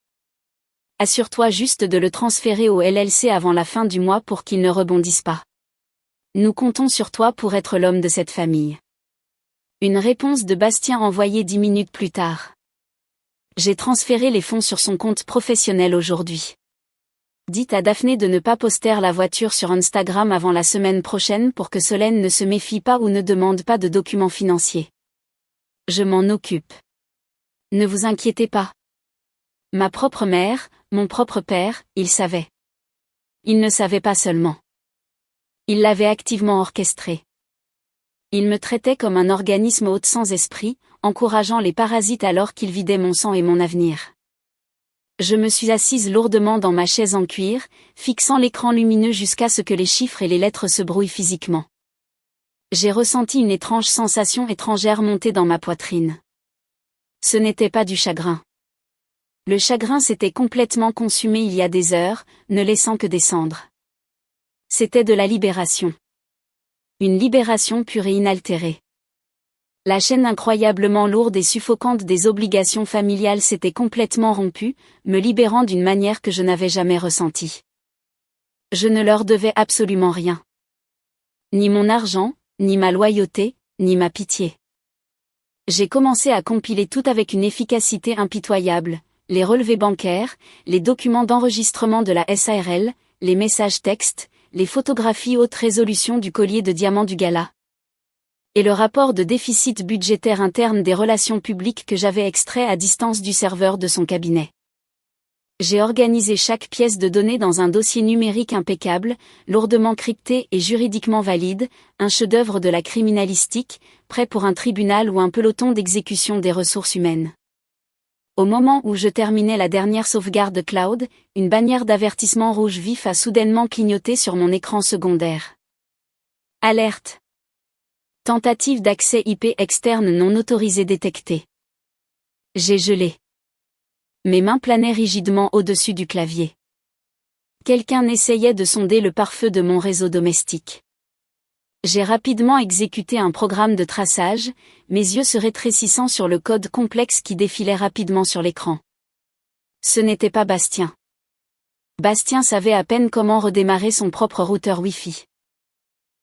Assure-toi juste de le transférer au LLC avant la fin du mois pour qu'il ne rebondisse pas. Nous comptons sur toi pour être l'homme de cette famille. Une réponse de Bastien envoyée 10 minutes plus tard. J'ai transféré les fonds sur son compte professionnel aujourd'hui. Dites à Daphné de ne pas poster la voiture sur Instagram avant la semaine prochaine pour que Solène ne se méfie pas ou ne demande pas de documents financiers. Je m'en occupe. Ne vous inquiétez pas. Ma propre mère, mon propre père, ils savaient. Ils ne savaient pas seulement. Ils l'avaient activement orchestré. Ils me traitaient comme un organisme hôte sans esprit, encourageant les parasites alors qu'ils vidaient mon sang et mon avenir. Je me suis assise lourdement dans ma chaise en cuir, fixant l'écran lumineux jusqu'à ce que les chiffres et les lettres se brouillent physiquement. J'ai ressenti une étrange sensation étrangère monter dans ma poitrine. Ce n'était pas du chagrin. Le chagrin s'était complètement consumé il y a des heures, ne laissant que des cendres. C'était de la libération. Une libération pure et inaltérée. La chaîne incroyablement lourde et suffocante des obligations familiales s'était complètement rompue, me libérant d'une manière que je n'avais jamais ressentie. Je ne leur devais absolument rien. Ni mon argent, ni ma loyauté, ni ma pitié. J'ai commencé à compiler tout avec une efficacité impitoyable, les relevés bancaires, les documents d'enregistrement de la SARL, les messages textes, les photographies haute résolution du collier de diamant du gala. Et le rapport de déficit budgétaire interne des relations publiques que j'avais extrait à distance du serveur de son cabinet. J'ai organisé chaque pièce de données dans un dossier numérique impeccable, lourdement crypté et juridiquement valide, un chef-d'œuvre de la criminalistique, prêt pour un tribunal ou un peloton d'exécution des ressources humaines. Au moment où je terminais la dernière sauvegarde cloud, une bannière d'avertissement rouge vif a soudainement clignoté sur mon écran secondaire. Alerte. Tentative d'accès IP externe non autorisée détectée. J'ai gelé. Mes mains planaient rigidement au-dessus du clavier. Quelqu'un essayait de sonder le pare-feu de mon réseau domestique. J'ai rapidement exécuté un programme de traçage, mes yeux se rétrécissant sur le code complexe qui défilait rapidement sur l'écran. Ce n'était pas Bastien. Bastien savait à peine comment redémarrer son propre routeur Wi-Fi.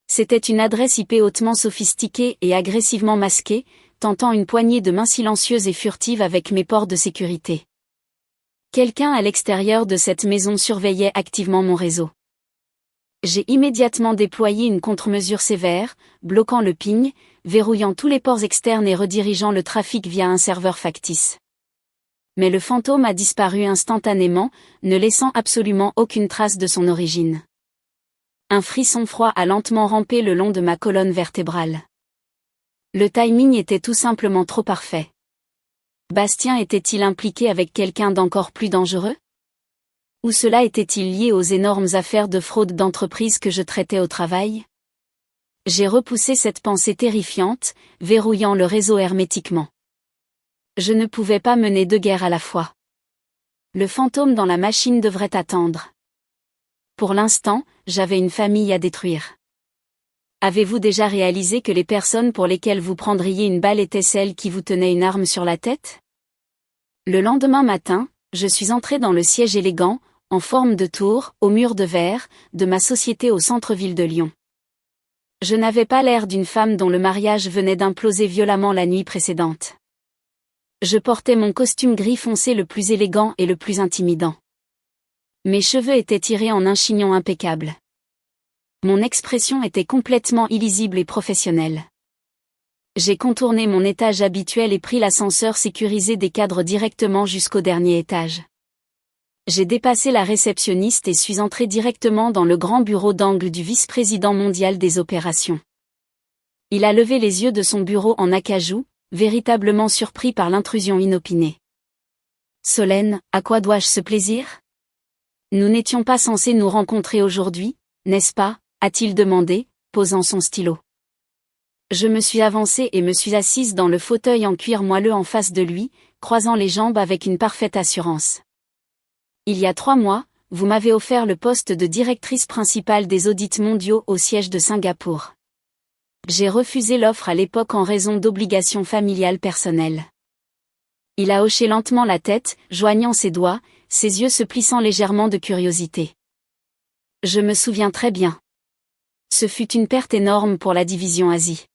C'était une adresse IP hautement sophistiquée et agressivement masquée, tentant une poignée de mains silencieuses et furtives avec mes ports de sécurité. Quelqu'un à l'extérieur de cette maison surveillait activement mon réseau. J'ai immédiatement déployé une contre-mesure sévère, bloquant le ping, verrouillant tous les ports externes et redirigeant le trafic via un serveur factice. Mais le fantôme a disparu instantanément, ne laissant absolument aucune trace de son origine. Un frisson froid a lentement rampé le long de ma colonne vertébrale. Le timing était tout simplement trop parfait. Bastien était-il impliqué avec quelqu'un d'encore plus dangereux ? Ou cela était-il lié aux énormes affaires de fraude d'entreprise que je traitais au travail ? J'ai repoussé cette pensée terrifiante, verrouillant le réseau hermétiquement. Je ne pouvais pas mener deux guerres à la fois. Le fantôme dans la machine devrait attendre. Pour l'instant, j'avais une famille à détruire. Avez-vous déjà réalisé que les personnes pour lesquelles vous prendriez une balle étaient celles qui vous tenaient une arme sur la tête ? Le lendemain matin, je suis entré dans le siège élégant, en forme de tour, au mur de verre, de ma société au centre-ville de Lyon. Je n'avais pas l'air d'une femme dont le mariage venait d'imploser violemment la nuit précédente. Je portais mon costume gris foncé le plus élégant et le plus intimidant. Mes cheveux étaient tirés en un chignon impeccable. Mon expression était complètement illisible et professionnelle. J'ai contourné mon étage habituel et pris l'ascenseur sécurisé des cadres directement jusqu'au dernier étage. J'ai dépassé la réceptionniste et suis entré directement dans le grand bureau d'angle du vice-président mondial des opérations. Il a levé les yeux de son bureau en acajou, véritablement surpris par l'intrusion inopinée. « Solène, à quoi dois-je ce plaisir ? Nous n'étions pas censés nous rencontrer aujourd'hui, n'est-ce pas ?» a-t-il demandé, posant son stylo. Je me suis avancée et me suis assise dans le fauteuil en cuir moelleux en face de lui, croisant les jambes avec une parfaite assurance. Il y a 3 mois, vous m'avez offert le poste de directrice principale des audits mondiaux au siège de Singapour. J'ai refusé l'offre à l'époque en raison d'obligations familiales personnelles. Il a hoché lentement la tête, joignant ses doigts, ses yeux se plissant légèrement de curiosité. Je me souviens très bien. Ce fut une perte énorme pour la division Asie.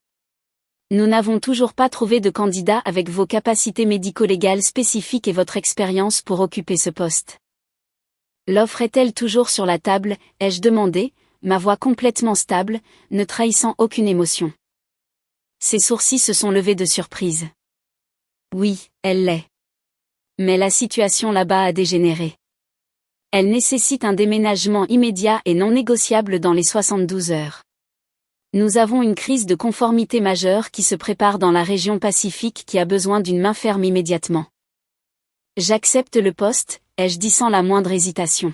Nous n'avons toujours pas trouvé de candidat avec vos capacités médico-légales spécifiques et votre expérience pour occuper ce poste. L'offre est-elle toujours sur la table, ai-je demandé, ma voix complètement stable, ne trahissant aucune émotion. Ses sourcils se sont levés de surprise. Oui, elle l'est. Mais la situation là-bas a dégénéré. Elle nécessite un déménagement immédiat et non négociable dans les 72 heures. Nous avons une crise de conformité majeure qui se prépare dans la région Pacifique qui a besoin d'une main ferme immédiatement. J'accepte le poste, ai-je dit sans la moindre hésitation.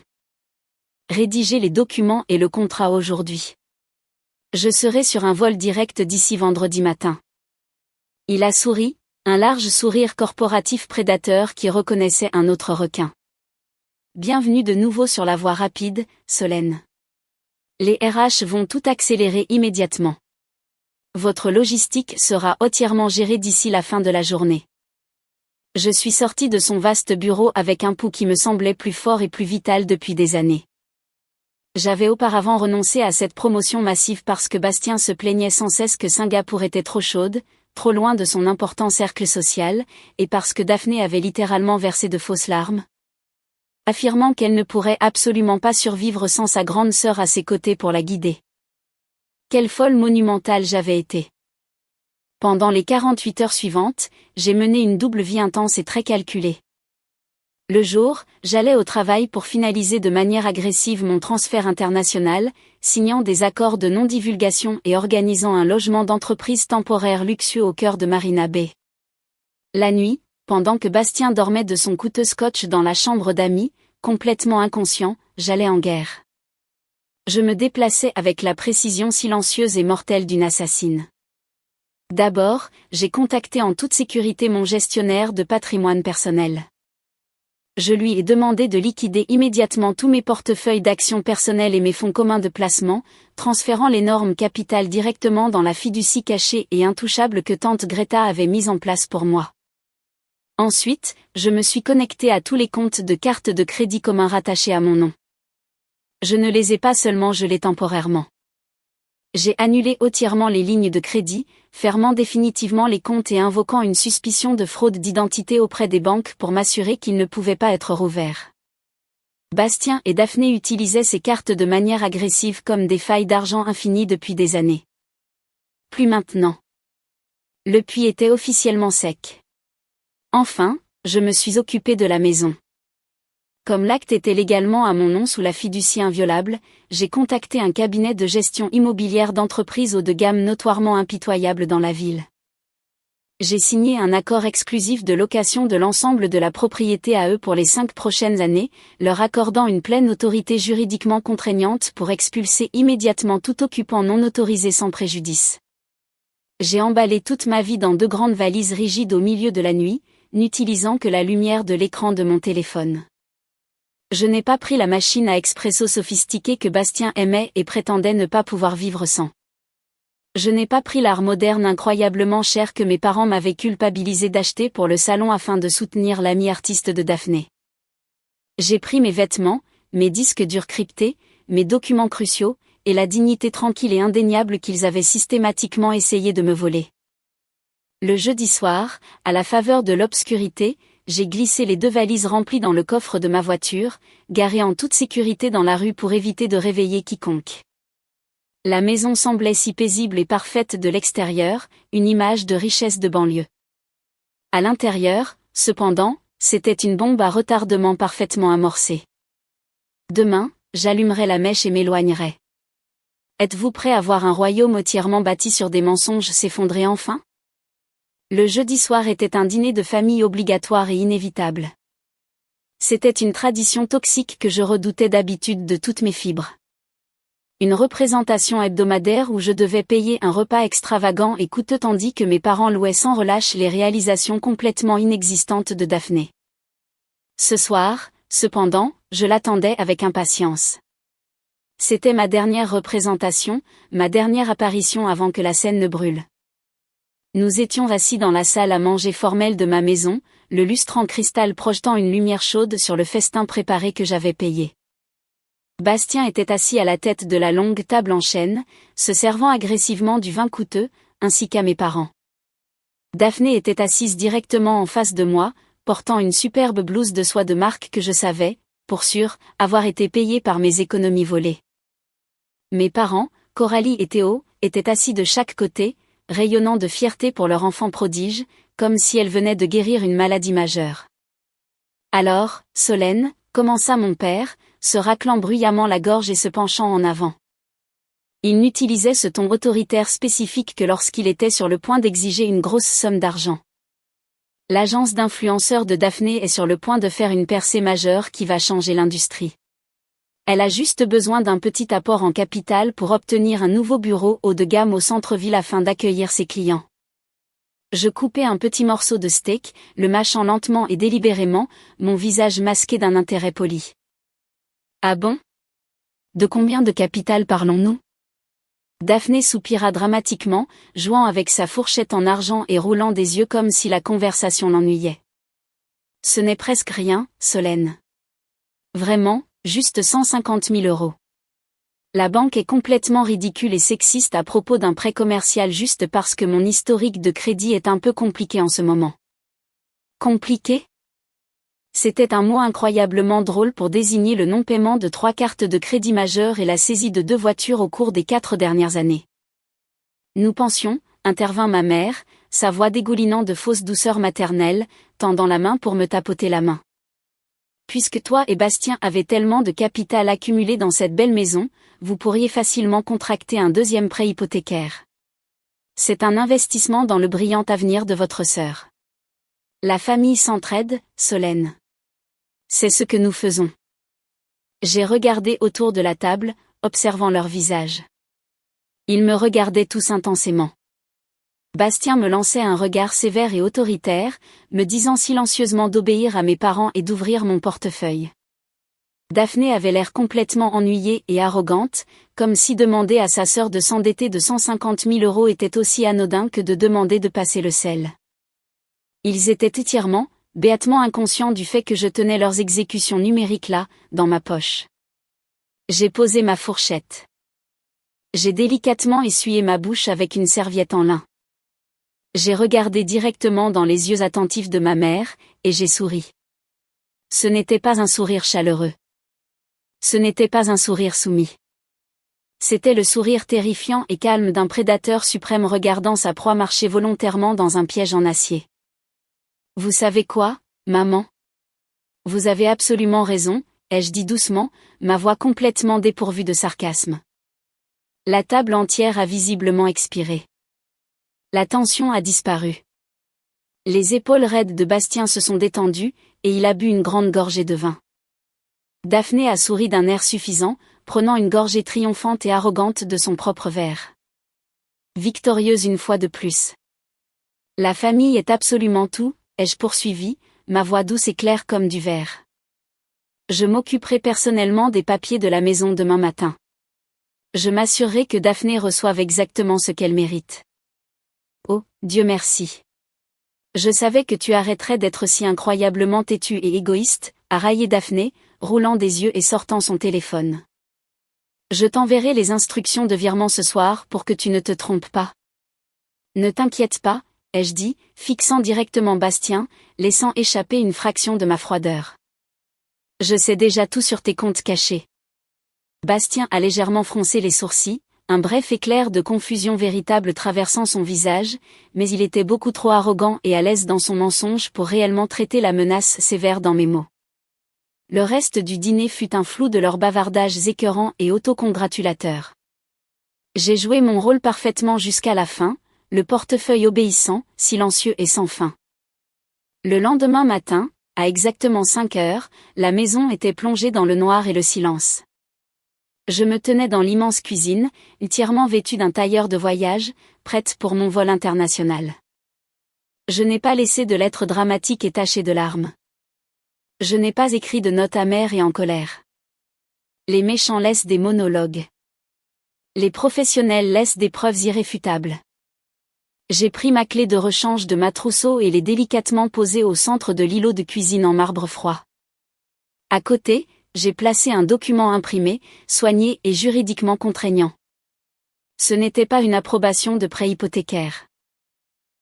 Rédiger les documents et le contrat aujourd'hui. Je serai sur un vol direct d'ici vendredi matin. Il a souri, un large sourire corporatif prédateur qui reconnaissait un autre requin. Bienvenue de nouveau sur la voie rapide, Solène. Les RH vont tout accélérer immédiatement. Votre logistique sera entièrement gérée d'ici la fin de la journée. Je suis sorti de son vaste bureau avec un pouls qui me semblait plus fort et plus vital depuis des années. J'avais auparavant renoncé à cette promotion massive parce que Bastien se plaignait sans cesse que Singapour était trop chaude, trop loin de son important cercle social, et parce que Daphné avait littéralement versé de fausses larmes, affirmant qu'elle ne pourrait absolument pas survivre sans sa grande sœur à ses côtés pour la guider. Quelle folle monumentale j'avais été. Pendant les 48 heures suivantes, j'ai mené une double vie intense et très calculée. Le jour, j'allais au travail pour finaliser de manière agressive mon transfert international, signant des accords de non-divulgation et organisant un logement d'entreprise temporaire luxueux au cœur de Marina Bay. La nuit, pendant que Bastien dormait de son coûteux scotch dans la chambre d'amis, complètement inconscient, j'allais en guerre. Je me déplaçais avec la précision silencieuse et mortelle d'une assassine. D'abord, j'ai contacté en toute sécurité mon gestionnaire de patrimoine personnel. Je lui ai demandé de liquider immédiatement tous mes portefeuilles d'actions personnelles et mes fonds communs de placement, transférant l'énorme capital directement dans la fiducie cachée et intouchable que tante Greta avait mise en place pour moi. Ensuite, je me suis connecté à tous les comptes de cartes de crédit communs rattachés à mon nom. Je ne les ai pas seulement gelés temporairement. J'ai annulé entièrement les lignes de crédit, fermant définitivement les comptes et invoquant une suspicion de fraude d'identité auprès des banques pour m'assurer qu'ils ne pouvaient pas être rouverts. Bastien et Daphné utilisaient ces cartes de manière agressive comme des failles d'argent infinies depuis des années. Plus maintenant. Le puits était officiellement sec. Enfin, je me suis occupé de la maison. Comme l'acte était légalement à mon nom sous la fiducie inviolable, j'ai contacté un cabinet de gestion immobilière d'entreprise haut de gamme notoirement impitoyable dans la ville. J'ai signé un accord exclusif de location de l'ensemble de la propriété à eux pour les 5 prochaines années, leur accordant une pleine autorité juridiquement contraignante pour expulser immédiatement tout occupant non autorisé sans préjudice. J'ai emballé toute ma vie dans 2 grandes valises rigides au milieu de la nuit, n'utilisant que la lumière de l'écran de mon téléphone. Je n'ai pas pris la machine à expresso sophistiquée que Bastien aimait et prétendait ne pas pouvoir vivre sans. Je n'ai pas pris l'art moderne incroyablement cher que mes parents m'avaient culpabilisé d'acheter pour le salon afin de soutenir l'ami artiste de Daphné. J'ai pris mes vêtements, mes disques durs cryptés, mes documents cruciaux, et la dignité tranquille et indéniable qu'ils avaient systématiquement essayé de me voler. Le jeudi soir, à la faveur de l'obscurité, j'ai glissé les 2 valises remplies dans le coffre de ma voiture, garée en toute sécurité dans la rue pour éviter de réveiller quiconque. La maison semblait si paisible et parfaite de l'extérieur, une image de richesse de banlieue. À l'intérieur, cependant, c'était une bombe à retardement parfaitement amorcée. Demain, j'allumerai la mèche et m'éloignerai. Êtes-vous prêt à voir un royaume entièrement bâti sur des mensonges s'effondrer enfin? Le jeudi soir était un dîner de famille obligatoire et inévitable. C'était une tradition toxique que je redoutais d'habitude de toutes mes fibres. Une représentation hebdomadaire où je devais payer un repas extravagant et coûteux tandis que mes parents louaient sans relâche les réalisations complètement inexistantes de Daphné. Ce soir, cependant, je l'attendais avec impatience. C'était ma dernière représentation, ma dernière apparition avant que la scène ne brûle. Nous étions assis dans la salle à manger formelle de ma maison, le lustre en cristal projetant une lumière chaude sur le festin préparé que j'avais payé. Bastien était assis à la tête de la longue table en chêne, se servant agressivement du vin coûteux, ainsi qu'à mes parents. Daphné était assise directement en face de moi, portant une superbe blouse de soie de marque que je savais, pour sûr, avoir été payée par mes économies volées. Mes parents, Coralie et Théo, étaient assis de chaque côté, rayonnant de fierté pour leur enfant prodige, comme si elle venait de guérir une maladie majeure. Alors, Solène, commença mon père, se raclant bruyamment la gorge et se penchant en avant. Il n'utilisait ce ton autoritaire spécifique que lorsqu'il était sur le point d'exiger une grosse somme d'argent. L'agence d'influenceurs de Daphné est sur le point de faire une percée majeure qui va changer l'industrie. Elle a juste besoin d'un petit apport en capital pour obtenir un nouveau bureau haut de gamme au centre-ville afin d'accueillir ses clients. Je coupais un petit morceau de steak, le mâchant lentement et délibérément, mon visage masqué d'un intérêt poli. Ah bon? De combien de capital parlons-nous? Daphné soupira dramatiquement, jouant avec sa fourchette en argent et roulant des yeux comme si la conversation l'ennuyait. Ce n'est presque rien, Solène. Vraiment, juste 150 000 €. La banque est complètement ridicule et sexiste à propos d'un prêt commercial juste parce que mon historique de crédit est un peu compliqué en ce moment. Compliqué? C'était un mot incroyablement drôle pour désigner le non-paiement de 3 cartes de crédit majeures et la saisie de 2 voitures au cours des 4 dernières années. Nous pensions, intervint ma mère, sa voix dégoulinant de fausse douceur maternelle, tendant la main pour me tapoter la main. Puisque toi et Bastien avez tellement de capital accumulé dans cette belle maison, vous pourriez facilement contracter un deuxième prêt hypothécaire. C'est un investissement dans le brillant avenir de votre sœur. La famille s'entraide, Solène. C'est ce que nous faisons. J'ai regardé autour de la table, observant leurs visages. Ils me regardaient tous intensément. Bastien me lançait un regard sévère et autoritaire, me disant silencieusement d'obéir à mes parents et d'ouvrir mon portefeuille. Daphné avait l'air complètement ennuyée et arrogante, comme si demander à sa sœur de s'endetter de 150 000 € était aussi anodin que de demander de passer le sel. Ils étaient entièrement, béatement inconscients du fait que je tenais leurs exécutions numériques là, dans ma poche. J'ai posé ma fourchette. J'ai délicatement essuyé ma bouche avec une serviette en lin. J'ai regardé directement dans les yeux attentifs de ma mère, et j'ai souri. Ce n'était pas un sourire chaleureux. Ce n'était pas un sourire soumis. C'était le sourire terrifiant et calme d'un prédateur suprême regardant sa proie marcher volontairement dans un piège en acier. Vous savez quoi, maman? Vous avez absolument raison, ai-je dit doucement, ma voix complètement dépourvue de sarcasme. La table entière a visiblement expiré. La tension a disparu. Les épaules raides de Bastien se sont détendues, et il a bu une grande gorgée de vin. Daphné a souri d'un air suffisant, prenant une gorgée triomphante et arrogante de son propre verre. Victorieuse une fois de plus. La famille est absolument tout, ai-je poursuivi, ma voix douce et claire comme du verre. Je m'occuperai personnellement des papiers de la maison demain matin. Je m'assurerai que Daphné reçoive exactement ce qu'elle mérite. Oh, Dieu merci. Je savais que tu arrêterais d'être si incroyablement têtu et égoïste, a raillé Daphné, roulant des yeux et sortant son téléphone. Je t'enverrai les instructions de virement ce soir pour que tu ne te trompes pas. Ne t'inquiète pas, ai-je dit, fixant directement Bastien, laissant échapper une fraction de ma froideur. Je sais déjà tout sur tes comptes cachés. Bastien a légèrement froncé les sourcils, un bref éclair de confusion véritable traversant son visage, mais il était beaucoup trop arrogant et à l'aise dans son mensonge pour réellement traiter la menace sévère dans mes mots. Le reste du dîner fut un flou de leurs bavardages écœurants et autocongratulateurs. J'ai joué mon rôle parfaitement jusqu'à la fin, le portefeuille obéissant, silencieux et sans fin. Le lendemain matin, à exactement 5 heures, la maison était plongée dans le noir et le silence. Je me tenais dans l'immense cuisine, entièrement vêtue d'un tailleur de voyage, prête pour mon vol international. Je n'ai pas laissé de lettres dramatiques et tachées de larmes. Je n'ai pas écrit de notes amères et en colère. Les méchants laissent des monologues. Les professionnels laissent des preuves irréfutables. J'ai pris ma clé de rechange de ma trousseau et l'ai délicatement posée au centre de l'îlot de cuisine en marbre froid. À côté, j'ai placé un document imprimé, soigné et juridiquement contraignant. Ce n'était pas une approbation de prêt hypothécaire.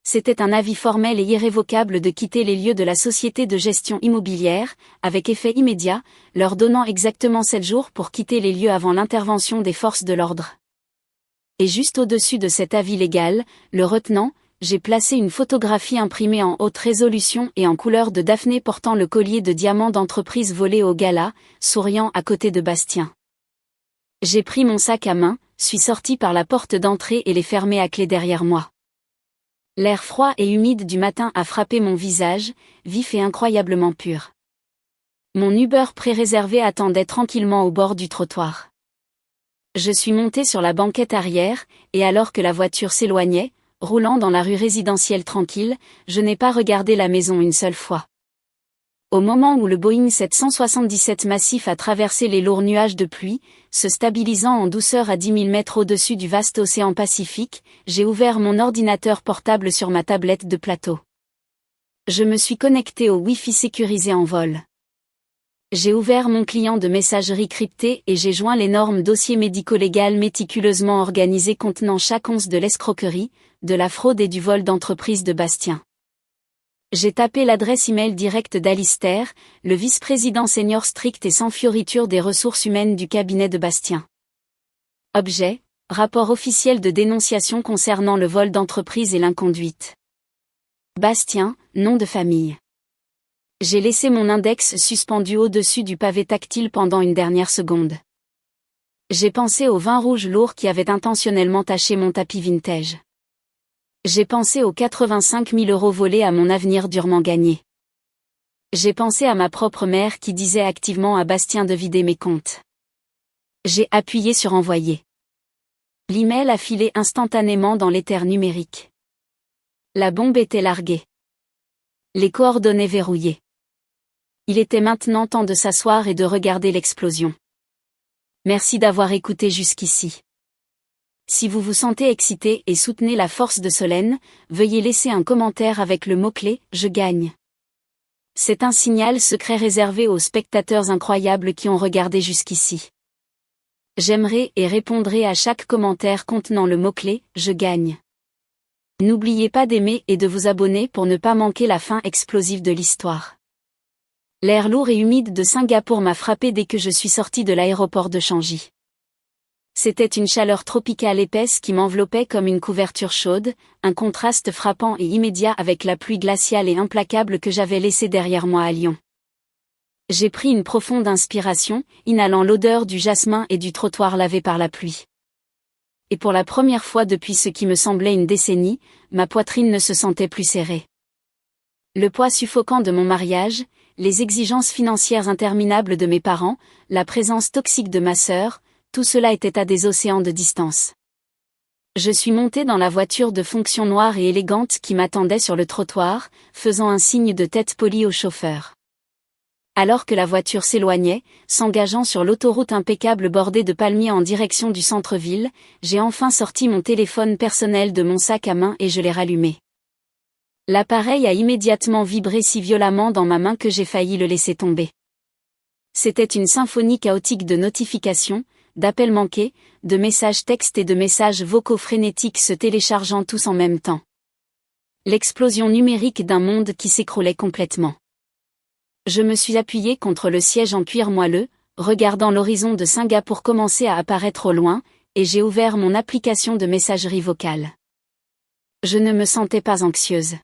C'était un avis formel et irrévocable de quitter les lieux de la société de gestion immobilière, avec effet immédiat, leur donnant exactement 7 jours pour quitter les lieux avant l'intervention des forces de l'ordre. Et juste au-dessus de cet avis légal, le retenant, j'ai placé une photographie imprimée en haute résolution et en couleur de Daphné portant le collier de diamants d'entreprise volé au gala, souriant à côté de Bastien. J'ai pris mon sac à main, suis sorti par la porte d'entrée et l'ai fermé à clé derrière moi. L'air froid et humide du matin a frappé mon visage, vif et incroyablement pur. Mon Uber pré-réservé attendait tranquillement au bord du trottoir. Je suis monté sur la banquette arrière, et alors que la voiture s'éloignait, roulant dans la rue résidentielle tranquille, je n'ai pas regardé la maison une seule fois. Au moment où le Boeing 777 massif a traversé les lourds nuages de pluie, se stabilisant en douceur à 10 000 mètres au-dessus du vaste océan Pacifique, j'ai ouvert mon ordinateur portable sur ma tablette de plateau. Je me suis connecté au Wi-Fi sécurisé en vol. J'ai ouvert mon client de messagerie cryptée et j'ai joint l'énorme dossier médico-légal méticuleusement organisé contenant chaque once de l'escroquerie, de la fraude et du vol d'entreprise de Bastien. J'ai tapé l'adresse email directe d'Alistair, le vice-président senior strict et sans fioriture des ressources humaines du cabinet de Bastien. Objet, rapport officiel de dénonciation concernant le vol d'entreprise et l'inconduite. Bastien, nom de famille. J'ai laissé mon index suspendu au-dessus du pavé tactile pendant une dernière seconde. J'ai pensé au vin rouge lourd qui avait intentionnellement taché mon tapis vintage. J'ai pensé aux 85 000 € volés à mon avenir durement gagné. J'ai pensé à ma propre mère qui disait activement à Bastien de vider mes comptes. J'ai appuyé sur envoyer. L'email a filé instantanément dans l'éther numérique. La bombe était larguée. Les coordonnées verrouillées. Il était maintenant temps de s'asseoir et de regarder l'explosion. Merci d'avoir écouté jusqu'ici. Si vous vous sentez excité et soutenez la force de Solène, veuillez laisser un commentaire avec le mot-clé « Je gagne ». C'est un signal secret réservé aux spectateurs incroyables qui ont regardé jusqu'ici. J'aimerai et répondrai à chaque commentaire contenant le mot-clé « Je gagne ». N'oubliez pas d'aimer et de vous abonner pour ne pas manquer la fin explosive de l'histoire. L'air lourd et humide de Singapour m'a frappé dès que je suis sorti de l'aéroport de Changi. C'était une chaleur tropicale épaisse qui m'enveloppait comme une couverture chaude, un contraste frappant et immédiat avec la pluie glaciale et implacable que j'avais laissée derrière moi à Lyon. J'ai pris une profonde inspiration, inhalant l'odeur du jasmin et du trottoir lavé par la pluie. Et pour la première fois depuis ce qui me semblait une décennie, ma poitrine ne se sentait plus serrée. Le poids suffocant de mon mariage, les exigences financières interminables de mes parents, la présence toxique de ma sœur, tout cela était à des océans de distance. Je suis monté dans la voiture de fonction noire et élégante qui m'attendait sur le trottoir, faisant un signe de tête poli au chauffeur. Alors que la voiture s'éloignait, s'engageant sur l'autoroute impeccable bordée de palmiers en direction du centre-ville, j'ai enfin sorti mon téléphone personnel de mon sac à main et je l'ai rallumé. L'appareil a immédiatement vibré si violemment dans ma main que j'ai failli le laisser tomber. C'était une symphonie chaotique de notifications, d'appels manqués, de messages textes et de messages vocaux frénétiques se téléchargeant tous en même temps. L'explosion numérique d'un monde qui s'écroulait complètement. Je me suis appuyé contre le siège en cuir moelleux, regardant l'horizon de Singapour commencer à apparaître au loin, et j'ai ouvert mon application de messagerie vocale. Je ne me sentais pas anxieuse.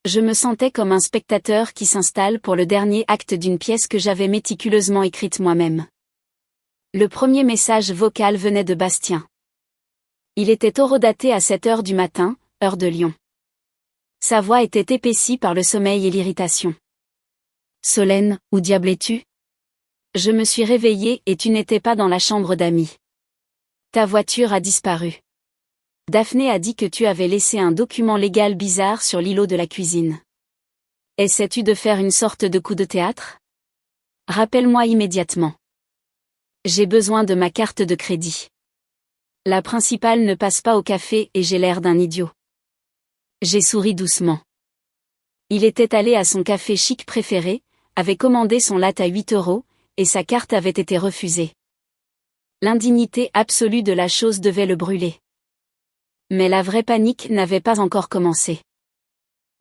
Je me sentais comme un spectateur qui s'installe pour le dernier acte d'une pièce que j'avais méticuleusement écrite moi-même. Le premier message vocal venait de Bastien. Il était horodaté à 7 heures du matin, heure de Lyon. Sa voix était épaissie par le sommeil et l'irritation. « Solène, où diable es-tu ? Je me suis réveillée et tu n'étais pas dans la chambre d'amis. Ta voiture a disparu. Daphné a dit que tu avais laissé un document légal bizarre sur l'îlot de la cuisine. Essaies-tu de faire une sorte de coup de théâtre ? Rappelle-moi immédiatement. J'ai besoin de ma carte de crédit. La principale ne passe pas au café et j'ai l'air d'un idiot. » J'ai souri doucement. Il était allé à son café chic préféré, avait commandé son latte à 8 €, et sa carte avait été refusée. L'indignité absolue de la chose devait le brûler. Mais la vraie panique n'avait pas encore commencé.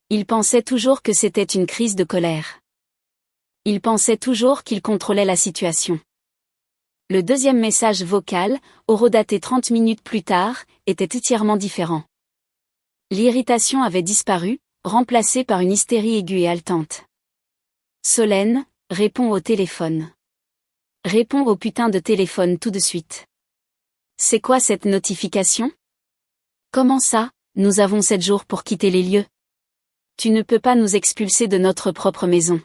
Il pensait toujours que c'était une crise de colère. Il pensait toujours qu'il contrôlait la situation. Le deuxième message vocal, horodaté 30 minutes plus tard, était entièrement différent. L'irritation avait disparu, remplacée par une hystérie aiguë et haletante. « Solène, réponds au téléphone. Réponds au putain de téléphone tout de suite. C'est quoi cette notification ? Comment ça, nous avons 7 jours pour quitter les lieux ? Tu ne peux pas nous expulser de notre propre maison.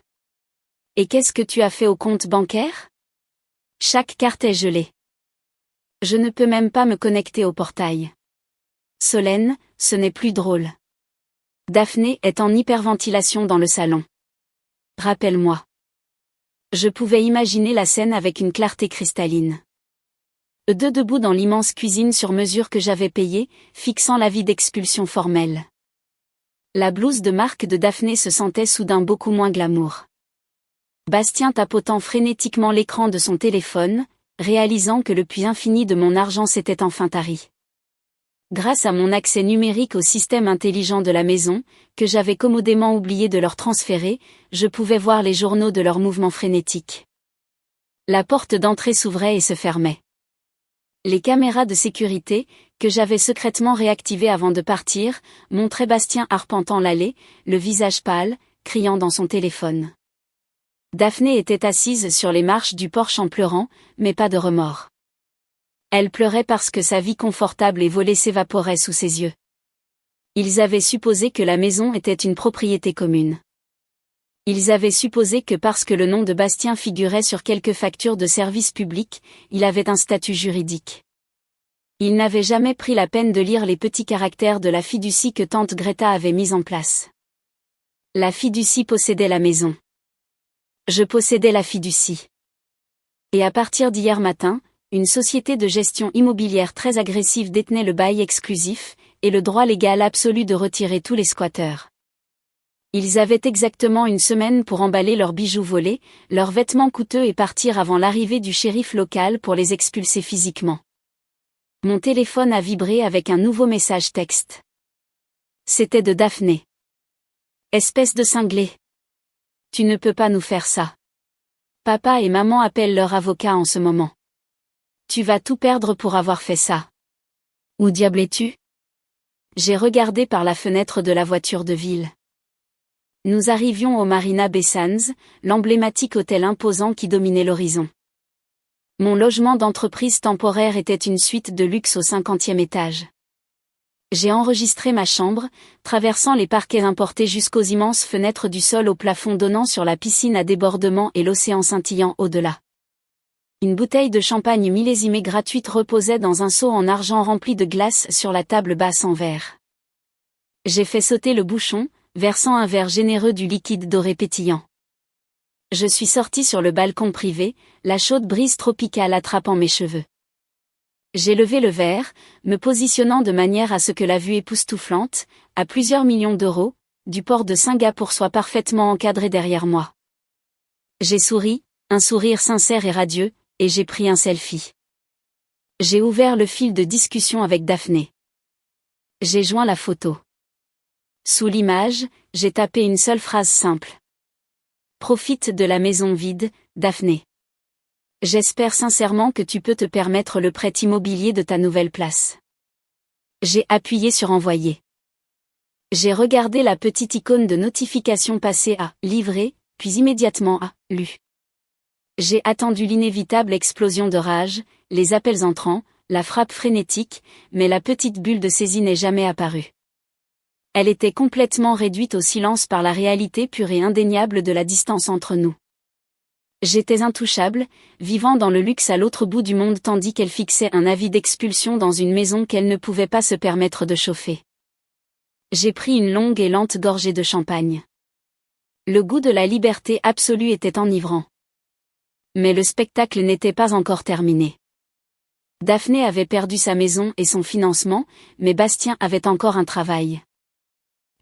Et qu'est-ce que tu as fait au compte bancaire ? Chaque carte est gelée. Je ne peux même pas me connecter au portail. Solène, ce n'est plus drôle. Daphné est en hyperventilation dans le salon. Rappelle-moi. » Je pouvais imaginer la scène avec une clarté cristalline. Eux deux debout dans l'immense cuisine sur mesure que j'avais payée, fixant l'avis d'expulsion formelle. La blouse de marque de Daphné se sentait soudain beaucoup moins glamour. Bastien tapotant frénétiquement l'écran de son téléphone, réalisant que le puits infini de mon argent s'était enfin tari. Grâce à mon accès numérique au système intelligent de la maison, que j'avais commodément oublié de leur transférer, je pouvais voir les journaux de leurs mouvements frénétiques. La porte d'entrée s'ouvrait et se fermait. Les caméras de sécurité, que j'avais secrètement réactivées avant de partir, montraient Bastien arpentant l'allée, le visage pâle, criant dans son téléphone. Daphné était assise sur les marches du porche en pleurant, mais pas de remords. Elle pleurait parce que sa vie confortable et volée s'évaporait sous ses yeux. Ils avaient supposé que la maison était une propriété commune. Ils avaient supposé que parce que le nom de Bastien figurait sur quelques factures de service public, il avait un statut juridique. Ils n'avaient jamais pris la peine de lire les petits caractères de la fiducie que tante Greta avait mise en place. La fiducie possédait la maison. Je possédais la fiducie. Et à partir d'hier matin, une société de gestion immobilière très agressive détenait le bail exclusif, et le droit légal absolu de retirer tous les squatteurs. Ils avaient exactement une semaine pour emballer leurs bijoux volés, leurs vêtements coûteux et partir avant l'arrivée du shérif local pour les expulser physiquement. Mon téléphone a vibré avec un nouveau message texte. C'était de Daphné. « Espèce de cinglé. Tu ne peux pas nous faire ça. Papa et maman appellent leur avocat en ce moment. Tu vas tout perdre pour avoir fait ça. Où diable es-tu ? » J'ai regardé par la fenêtre de la voiture de ville. Nous arrivions au Marina Bay Sands, l'emblématique hôtel imposant qui dominait l'horizon. Mon logement d'entreprise temporaire était une suite de luxe au 50e étage. J'ai enregistré ma chambre, traversant les parquets importés jusqu'aux immenses fenêtres du sol au plafond donnant sur la piscine à débordement et l'océan scintillant au-delà. Une bouteille de champagne millésimée gratuite reposait dans un seau en argent rempli de glace sur la table basse en verre. J'ai fait sauter le bouchon, versant un verre généreux du liquide doré pétillant. Je suis sorti sur le balcon privé, la chaude brise tropicale attrapant mes cheveux. J'ai levé le verre, me positionnant de manière à ce que la vue époustouflante, à plusieurs millions d'euros, du port de Singapour soit parfaitement encadrée derrière moi. J'ai souri, un sourire sincère et radieux, et j'ai pris un selfie. J'ai ouvert le fil de discussion avec Daphné. J'ai joint la photo. Sous l'image, j'ai tapé une seule phrase simple. Profite de la maison vide, Daphné. J'espère sincèrement que tu peux te permettre le prêt immobilier de ta nouvelle place. J'ai appuyé sur envoyer. J'ai regardé la petite icône de notification passer à livrer, puis immédiatement à lu. J'ai attendu l'inévitable explosion de rage, les appels entrants, la frappe frénétique, mais la petite bulle de saisie n'est jamais apparue. Elle était complètement réduite au silence par la réalité pure et indéniable de la distance entre nous. J'étais intouchable, vivant dans le luxe à l'autre bout du monde tandis qu'elle fixait un avis d'expulsion dans une maison qu'elle ne pouvait pas se permettre de chauffer. J'ai pris une longue et lente gorgée de champagne. Le goût de la liberté absolue était enivrant. Mais le spectacle n'était pas encore terminé. Daphné avait perdu sa maison et son financement, mais Bastien avait encore un travail.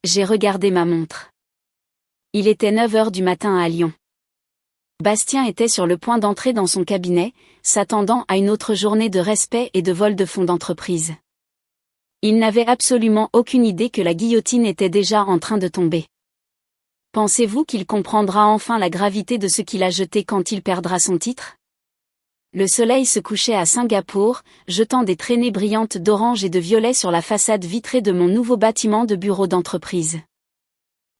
J'ai regardé ma montre. Il était 9 heures du matin à Lyon. Bastien était sur le point d'entrer dans son cabinet, s'attendant à une autre journée de respect et de vol de fonds d'entreprise. Il n'avait absolument aucune idée que la guillotine était déjà en train de tomber. Pensez-vous qu'il comprendra enfin la gravité de ce qu'il a jeté quand il perdra son titre ? Le soleil se couchait à Singapour, jetant des traînées brillantes d'orange et de violet sur la façade vitrée de mon nouveau bâtiment de bureau d'entreprise.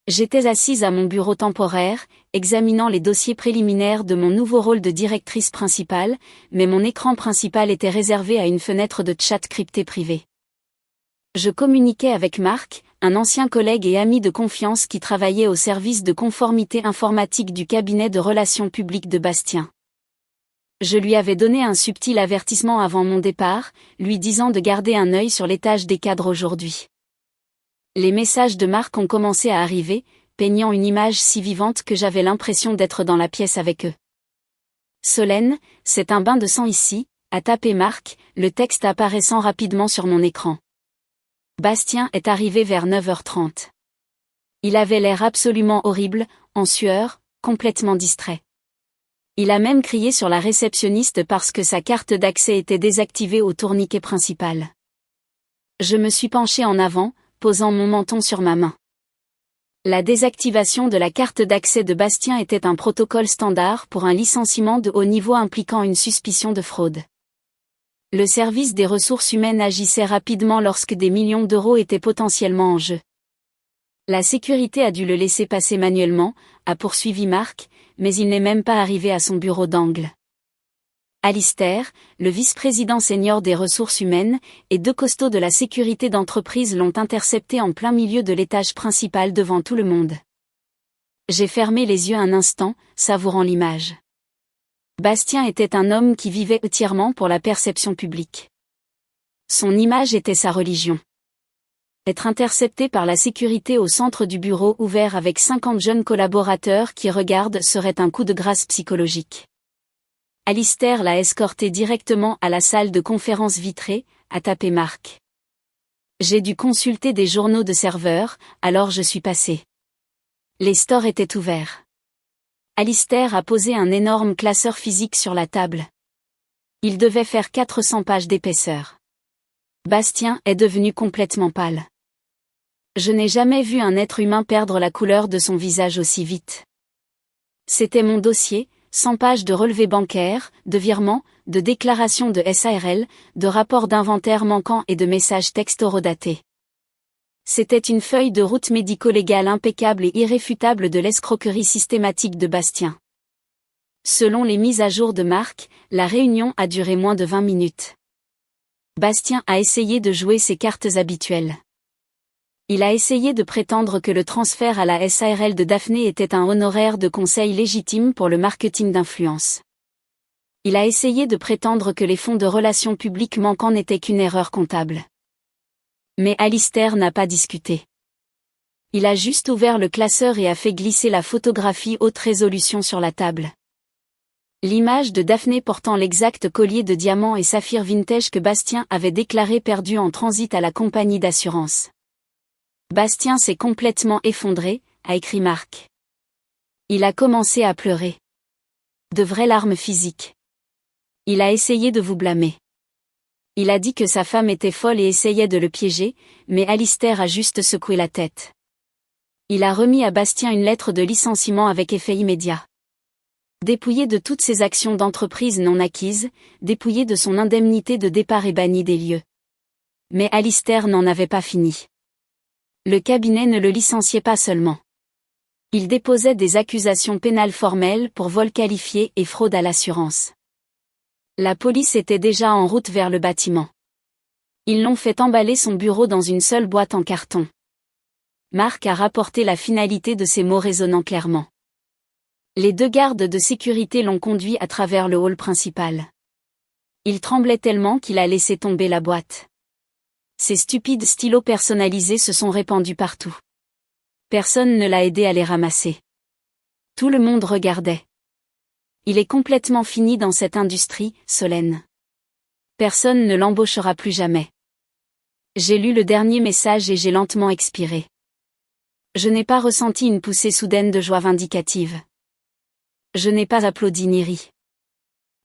J'étais assise à mon bureau temporaire, examinant les dossiers préliminaires de mon nouveau rôle de directrice principale, mais mon écran principal était réservé à une fenêtre de chat crypté privé. Je communiquais avec Marc, un ancien collègue et ami de confiance qui travaillait au service de conformité informatique du cabinet de relations publiques de Bastien. Je lui avais donné un subtil avertissement avant mon départ, lui disant de garder un œil sur l'étage des cadres aujourd'hui. Les messages de Marc ont commencé à arriver, peignant une image si vivante que j'avais l'impression d'être dans la pièce avec eux. Solène, c'est un bain de sang ici, a tapé Marc, le texte apparaissant rapidement sur mon écran. Bastien est arrivé vers 9h30. Il avait l'air absolument horrible, en sueur, complètement distrait. Il a même crié sur la réceptionniste parce que sa carte d'accès était désactivée au tourniquet principal. Je me suis penchée en avant, posant mon menton sur ma main. La désactivation de la carte d'accès de Bastien était un protocole standard pour un licenciement de haut niveau impliquant une suspicion de fraude. Le service des ressources humaines agissait rapidement lorsque des millions d'euros étaient potentiellement en jeu. La sécurité a dû le laisser passer manuellement, a poursuivi Marc, mais il n'est même pas arrivé à son bureau d'angle. Alistair, le vice-président senior des ressources humaines, et 2 costauds de la sécurité d'entreprise l'ont intercepté en plein milieu de l'étage principal devant tout le monde. J'ai fermé les yeux un instant, savourant l'image. Bastien était un homme qui vivait entièrement pour la perception publique. Son image était sa religion. Être intercepté par la sécurité au centre du bureau ouvert avec 50 jeunes collaborateurs qui regardent serait un coup de grâce psychologique. Alistair l'a escorté directement à la salle de conférence vitrée, a tapé Marc. J'ai dû consulter des journaux de serveurs, alors je suis passé. Les stores étaient ouverts. Alistair a posé un énorme classeur physique sur la table. Il devait faire 400 pages d'épaisseur. Bastien est devenu complètement pâle. Je n'ai jamais vu un être humain perdre la couleur de son visage aussi vite. C'était mon dossier, 100 pages de relevés bancaires, de virements, de déclarations de SARL, de rapports d'inventaire manquants et de messages textoro datés. C'était une feuille de route médico-légale impeccable et irréfutable de l'escroquerie systématique de Bastien. Selon les mises à jour de Marc, la réunion a duré moins de 20 minutes. Bastien a essayé de jouer ses cartes habituelles. Il a essayé de prétendre que le transfert à la SARL de Daphné était un honoraire de conseil légitime pour le marketing d'influence. Il a essayé de prétendre que les fonds de relations publiques manquants n'étaient qu'une erreur comptable. Mais Alistair n'a pas discuté. Il a juste ouvert le classeur et a fait glisser la photographie haute résolution sur la table. L'image de Daphné portant l'exact collier de diamants et saphirs vintage que Bastien avait déclaré perdu en transit à la compagnie d'assurance. Bastien s'est complètement effondré, a écrit Marc. Il a commencé à pleurer. De vraies larmes physiques. Il a essayé de vous blâmer. Il a dit que sa femme était folle et essayait de le piéger, mais Alistair a juste secoué la tête. Il a remis à Bastien une lettre de licenciement avec effet immédiat. Dépouillé de toutes ses actions d'entreprise non acquises, dépouillé de son indemnité de départ et banni des lieux. Mais Alistair n'en avait pas fini. Le cabinet ne le licenciait pas seulement. Il déposait des accusations pénales formelles pour vol qualifié et fraude à l'assurance. La police était déjà en route vers le bâtiment. Ils l'ont fait emballer son bureau dans une seule boîte en carton. Mark a rapporté la finalité de ces mots résonnant clairement. Les 2 gardes de sécurité l'ont conduit à travers le hall principal. Il tremblait tellement qu'il a laissé tomber la boîte. Ces stupides stylos personnalisés se sont répandus partout. Personne ne l'a aidé à les ramasser. Tout le monde regardait. Il est complètement fini dans cette industrie, Solène. Personne ne l'embauchera plus jamais. J'ai lu le dernier message et j'ai lentement expiré. Je n'ai pas ressenti une poussée soudaine de joie vindicative. Je n'ai pas applaudi ni ri.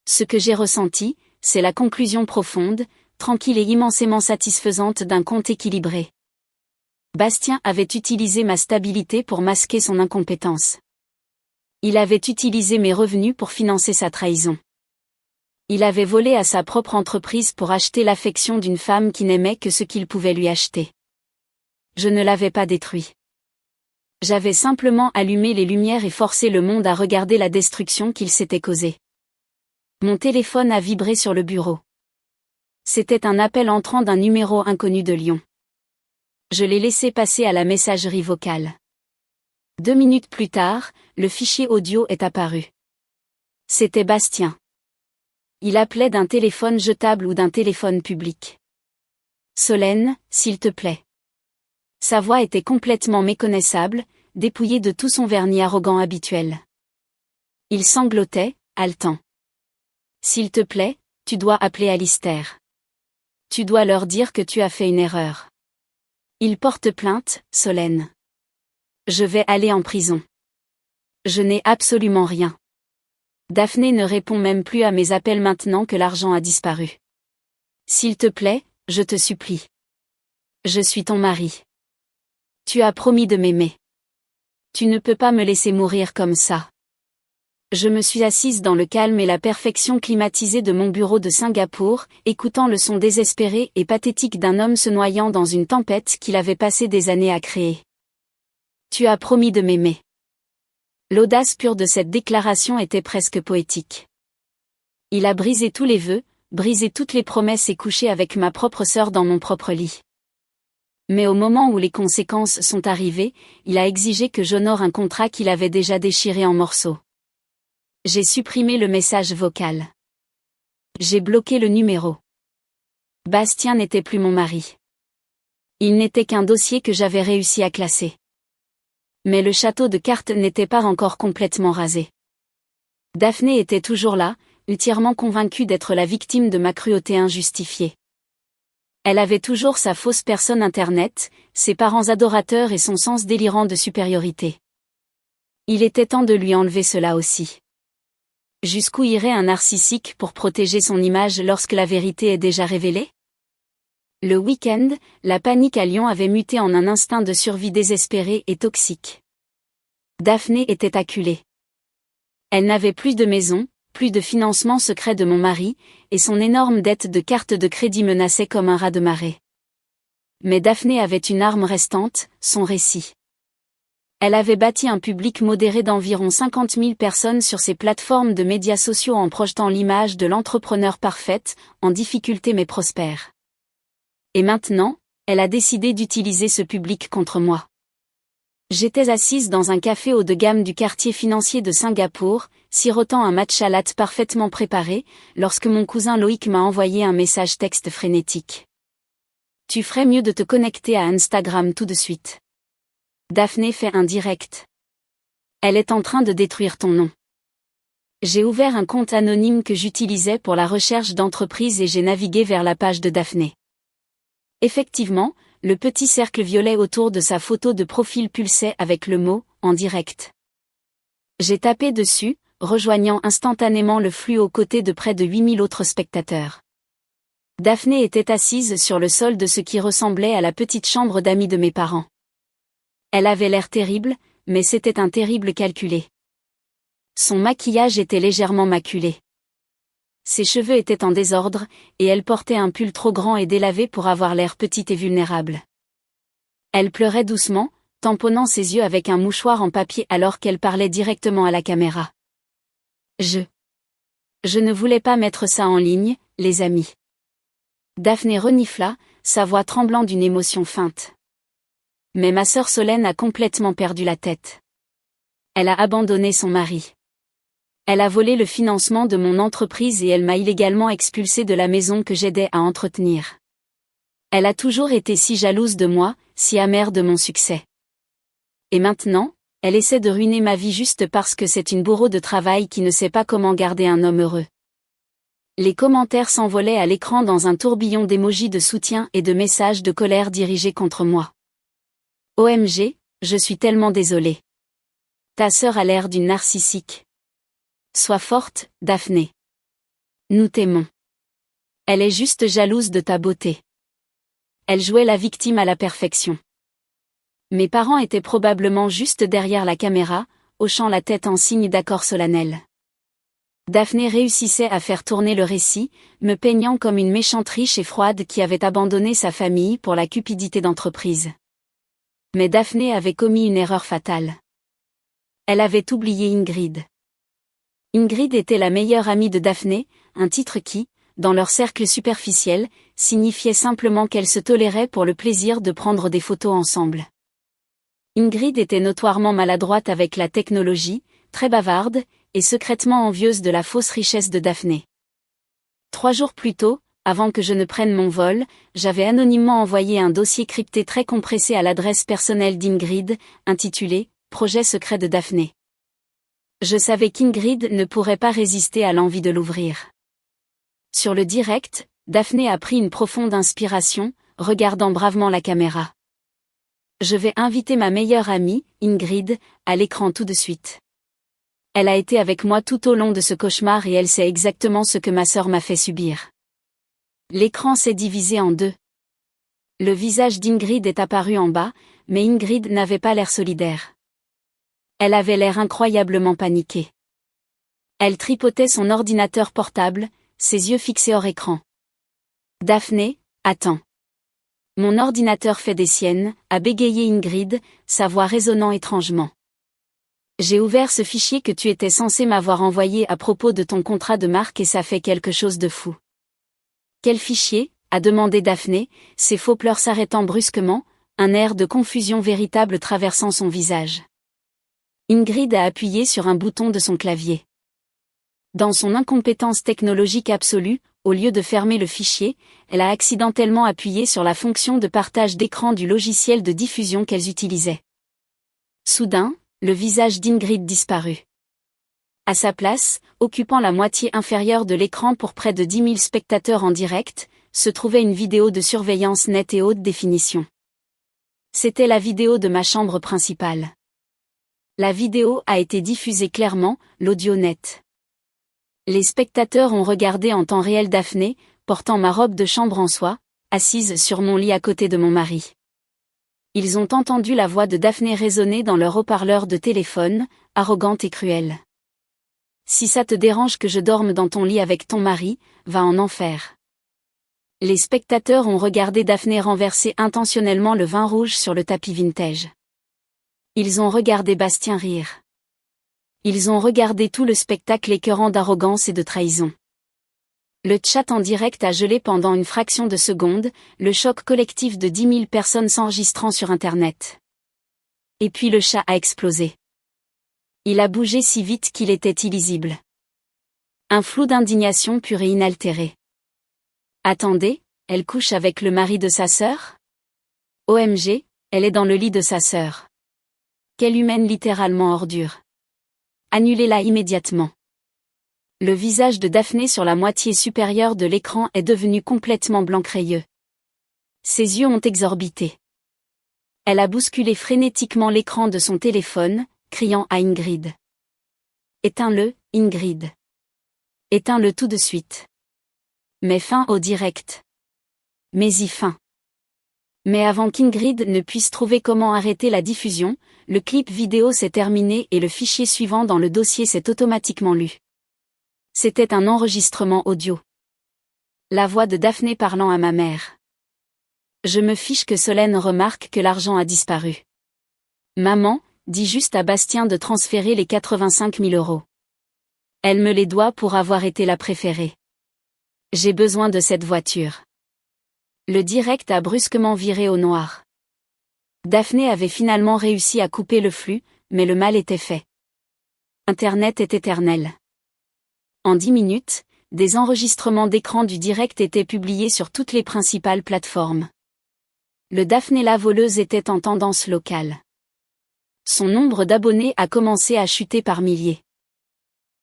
Ce que j'ai ressenti, c'est la conclusion profonde, tranquille et immensément satisfaisante d'un conte équilibré. Bastien avait utilisé ma stabilité pour masquer son incompétence. Il avait utilisé mes revenus pour financer sa trahison. Il avait volé à sa propre entreprise pour acheter l'affection d'une femme qui n'aimait que ce qu'il pouvait lui acheter. Je ne l'avais pas détruit. J'avais simplement allumé les lumières et forcé le monde à regarder la destruction qu'il s'était causée. Mon téléphone a vibré sur le bureau. C'était un appel entrant d'un numéro inconnu de Lyon. Je l'ai laissé passer à la messagerie vocale. 2 minutes plus tard, le fichier audio est apparu. C'était Bastien. Il appelait d'un téléphone jetable ou d'un téléphone public. Solène, s'il te plaît. Sa voix était complètement méconnaissable, dépouillée de tout son vernis arrogant habituel. Il sanglotait, haletant. S'il te plaît, tu dois appeler Alistair. Tu dois leur dire que tu as fait une erreur. Il porte plainte, Solène. Je vais aller en prison. Je n'ai absolument rien. Daphné ne répond même plus à mes appels maintenant que l'argent a disparu. S'il te plaît, je te supplie. Je suis ton mari. Tu as promis de m'aimer. Tu ne peux pas me laisser mourir comme ça. Je me suis assise dans le calme et la perfection climatisée de mon bureau de Singapour, écoutant le son désespéré et pathétique d'un homme se noyant dans une tempête qu'il avait passé des années à créer. Tu as promis de m'aimer. L'audace pure de cette déclaration était presque poétique. Il a brisé tous les vœux, brisé toutes les promesses et couché avec ma propre sœur dans mon propre lit. Mais au moment où les conséquences sont arrivées, il a exigé que j'honore un contrat qu'il avait déjà déchiré en morceaux. J'ai supprimé le message vocal. J'ai bloqué le numéro. Bastien n'était plus mon mari. Il n'était qu'un dossier que j'avais réussi à classer. Mais le château de cartes n'était pas encore complètement rasé. Daphné était toujours là, entièrement convaincue d'être la victime de ma cruauté injustifiée. Elle avait toujours sa fausse personne internet, ses parents adorateurs et son sens délirant de supériorité. Il était temps de lui enlever cela aussi. Jusqu'où irait un narcissique pour protéger son image lorsque la vérité est déjà révélée? Le week-end, la panique à Lyon avait muté en un instinct de survie désespéré et toxique. Daphné était acculée. Elle n'avait plus de maison, plus de financement secret de mon mari, et son énorme dette de carte de crédit menaçait comme un raz de marée. Mais Daphné avait une arme restante, son récit. Elle avait bâti un public modéré d'environ 50 000 personnes sur ses plateformes de médias sociaux en projetant l'image de l'entrepreneur parfaite, en difficulté mais prospère. Et maintenant, elle a décidé d'utiliser ce public contre moi. J'étais assise dans un café haut de gamme du quartier financier de Singapour, sirotant un matcha latte parfaitement préparé, lorsque mon cousin Loïc m'a envoyé un message texte frénétique. Tu ferais mieux de te connecter à Instagram tout de suite. Daphné fait un direct. Elle est en train de détruire ton nom. J'ai ouvert un compte anonyme que j'utilisais pour la recherche d'entreprise et j'ai navigué vers la page de Daphné. Effectivement, le petit cercle violet autour de sa photo de profil pulsait avec le mot « en direct ». J'ai tapé dessus, rejoignant instantanément le flux aux côtés de près de 8000 autres spectateurs. Daphné était assise sur le sol de ce qui ressemblait à la petite chambre d'amis de mes parents. Elle avait l'air terrible, mais c'était un terrible calculé. Son maquillage était légèrement maculé. Ses cheveux étaient en désordre, et elle portait un pull trop grand et délavé pour avoir l'air petite et vulnérable. Elle pleurait doucement, tamponnant ses yeux avec un mouchoir en papier alors qu'elle parlait directement à la caméra. Je ne voulais pas mettre ça en ligne, les amis. Daphné renifla, sa voix tremblant d'une émotion feinte. Mais ma sœur Solène a complètement perdu la tête. Elle a abandonné son mari. Elle a volé le financement de mon entreprise et elle m'a illégalement expulsée de la maison que j'aidais à entretenir. Elle a toujours été si jalouse de moi, si amère de mon succès. Et maintenant, elle essaie de ruiner ma vie juste parce que c'est une bourreau de travail qui ne sait pas comment garder un homme heureux. Les commentaires s'envolaient à l'écran dans un tourbillon d'émojis de soutien et de messages de colère dirigés contre moi. OMG, je suis tellement désolée. Ta sœur a l'air d'une narcissique. Sois forte, Daphné. Nous t'aimons. Elle est juste jalouse de ta beauté. Elle jouait la victime à la perfection. Mes parents étaient probablement juste derrière la caméra, hochant la tête en signe d'accord solennel. Daphné réussissait à faire tourner le récit, me peignant comme une méchante riche et froide qui avait abandonné sa famille pour la cupidité d'entreprise. Mais Daphné avait commis une erreur fatale. Elle avait oublié Ingrid. Ingrid était la meilleure amie de Daphné, un titre qui, dans leur cercle superficiel, signifiait simplement qu'elle se tolérait pour le plaisir de prendre des photos ensemble. Ingrid était notoirement maladroite avec la technologie, très bavarde, et secrètement envieuse de la fausse richesse de Daphné. 3 jours plus tôt, avant que je ne prenne mon vol, j'avais anonymement envoyé un dossier crypté très compressé à l'adresse personnelle d'Ingrid, intitulé « Projet secret de Daphné ». Je savais qu'Ingrid ne pourrait pas résister à l'envie de l'ouvrir. Sur le direct, Daphné a pris une profonde inspiration, regardant bravement la caméra. Je vais inviter ma meilleure amie, Ingrid, à l'écran tout de suite. Elle a été avec moi tout au long de ce cauchemar et elle sait exactement ce que ma sœur m'a fait subir. L'écran s'est divisé en deux. Le visage d'Ingrid est apparu en bas, mais Ingrid n'avait pas l'air solidaire. Elle avait l'air incroyablement paniquée. Elle tripotait son ordinateur portable, ses yeux fixés hors écran. Daphné, attends. Mon ordinateur fait des siennes, a bégayé Ingrid, sa voix résonnant étrangement. J'ai ouvert ce fichier que tu étais censé m'avoir envoyé à propos de ton contrat de marque et ça fait quelque chose de fou. Quel fichier ? A demandé Daphné, ses faux pleurs s'arrêtant brusquement, un air de confusion véritable traversant son visage. Ingrid a appuyé sur un bouton de son clavier. Dans son incompétence technologique absolue, au lieu de fermer le fichier, elle a accidentellement appuyé sur la fonction de partage d'écran du logiciel de diffusion qu'elles utilisaient. Soudain, le visage d'Ingrid disparut. À sa place, occupant la moitié inférieure de l'écran pour près de 10 000 spectateurs en direct, se trouvait une vidéo de surveillance nette et haute définition. C'était la vidéo de ma chambre principale. La vidéo a été diffusée clairement, l'audio net. Les spectateurs ont regardé en temps réel Daphné, portant ma robe de chambre en soie, assise sur mon lit à côté de mon mari. Ils ont entendu la voix de Daphné résonner dans leur haut-parleur de téléphone, arrogante et cruelle. Si ça te dérange que je dorme dans ton lit avec ton mari, va en enfer. Les spectateurs ont regardé Daphné renverser intentionnellement le vin rouge sur le tapis vintage. Ils ont regardé Bastien rire. Ils ont regardé tout le spectacle écœurant d'arrogance et de trahison. Le chat en direct a gelé pendant une fraction de seconde, le choc collectif de 10 000 personnes s'enregistrant sur Internet. Et puis le chat a explosé. Il a bougé si vite qu'il était illisible. Un flou d'indignation pure et inaltérée. Attendez, elle couche avec le mari de sa sœur ? OMG, elle est dans le lit de sa sœur. Quelle humaine littéralement ordure. Annulez-la immédiatement. Le visage de Daphné sur la moitié supérieure de l'écran est devenu complètement blanc-crayeux. Ses yeux ont exorbité. Elle a bousculé frénétiquement l'écran de son téléphone, criant à Ingrid. Éteins-le, Ingrid. Éteins-le tout de suite. Mets fin au direct. Mets-y fin. Mais avant qu'Ingrid ne puisse trouver comment arrêter la diffusion, le clip vidéo s'est terminé et le fichier suivant dans le dossier s'est automatiquement lu. C'était un enregistrement audio. La voix de Daphné parlant à ma mère. Je me fiche que Solène remarque que l'argent a disparu. Maman, dis juste à Bastien de transférer les 85 000 euros. Elle me les doit pour avoir été la préférée. J'ai besoin de cette voiture. Le direct a brusquement viré au noir. Daphné avait finalement réussi à couper le flux, mais le mal était fait. Internet est éternel. En 10 minutes, des enregistrements d'écran du direct étaient publiés sur toutes les principales plateformes. Le Daphné la voleuse était en tendance locale. Son nombre d'abonnés a commencé à chuter par milliers.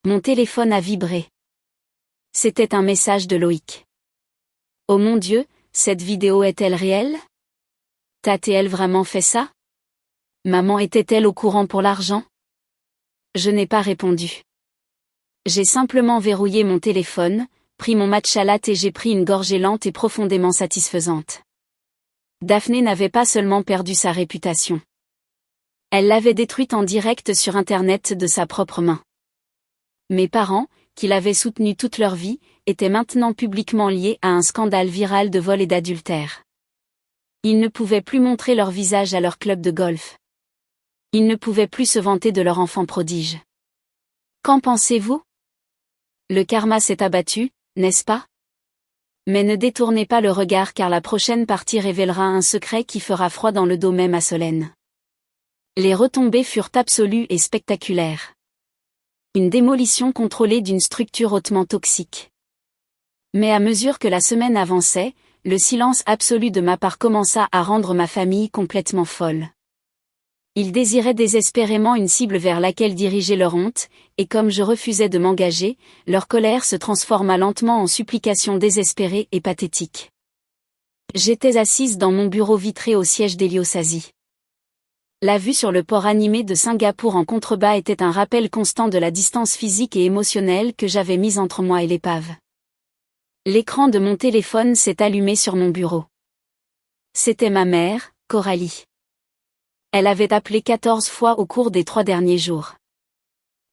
Mon téléphone a vibré. C'était un message de Loïc. Oh mon Dieu, cette vidéo est-elle réelle? T'a-t-elle vraiment fait ça? Maman était-elle au courant pour l'argent? Je n'ai pas répondu. J'ai simplement verrouillé mon téléphone, pris mon matcha latte et j'ai pris une gorgée lente et profondément satisfaisante. Daphné n'avait pas seulement perdu sa réputation. Elle l'avait détruite en direct sur Internet de sa propre main. Mes parents, qui l'avaient soutenue toute leur vie, étaient maintenant publiquement liés à un scandale viral de vol et d'adultère. Ils ne pouvaient plus montrer leur visage à leur club de golf. Ils ne pouvaient plus se vanter de leur enfant prodige. Qu'en pensez-vous? Le karma s'est abattu, n'est-ce pas? Mais ne détournez pas le regard car la prochaine partie révélera un secret qui fera froid dans le dos même à Solène. Les retombées furent absolues et spectaculaires. Une démolition contrôlée d'une structure hautement toxique. Mais à mesure que la semaine avançait, le silence absolu de ma part commença à rendre ma famille complètement folle. Ils désiraient désespérément une cible vers laquelle diriger leur honte, et comme je refusais de m'engager, leur colère se transforma lentement en supplication désespérée et pathétique. J'étais assise dans mon bureau vitré au siège d'Héliosasi. La vue sur le port animé de Singapour en contrebas était un rappel constant de la distance physique et émotionnelle que j'avais mise entre moi et l'épave. L'écran de mon téléphone s'est allumé sur mon bureau. C'était ma mère, Coralie. Elle avait appelé 14 fois au cours des 3 derniers jours.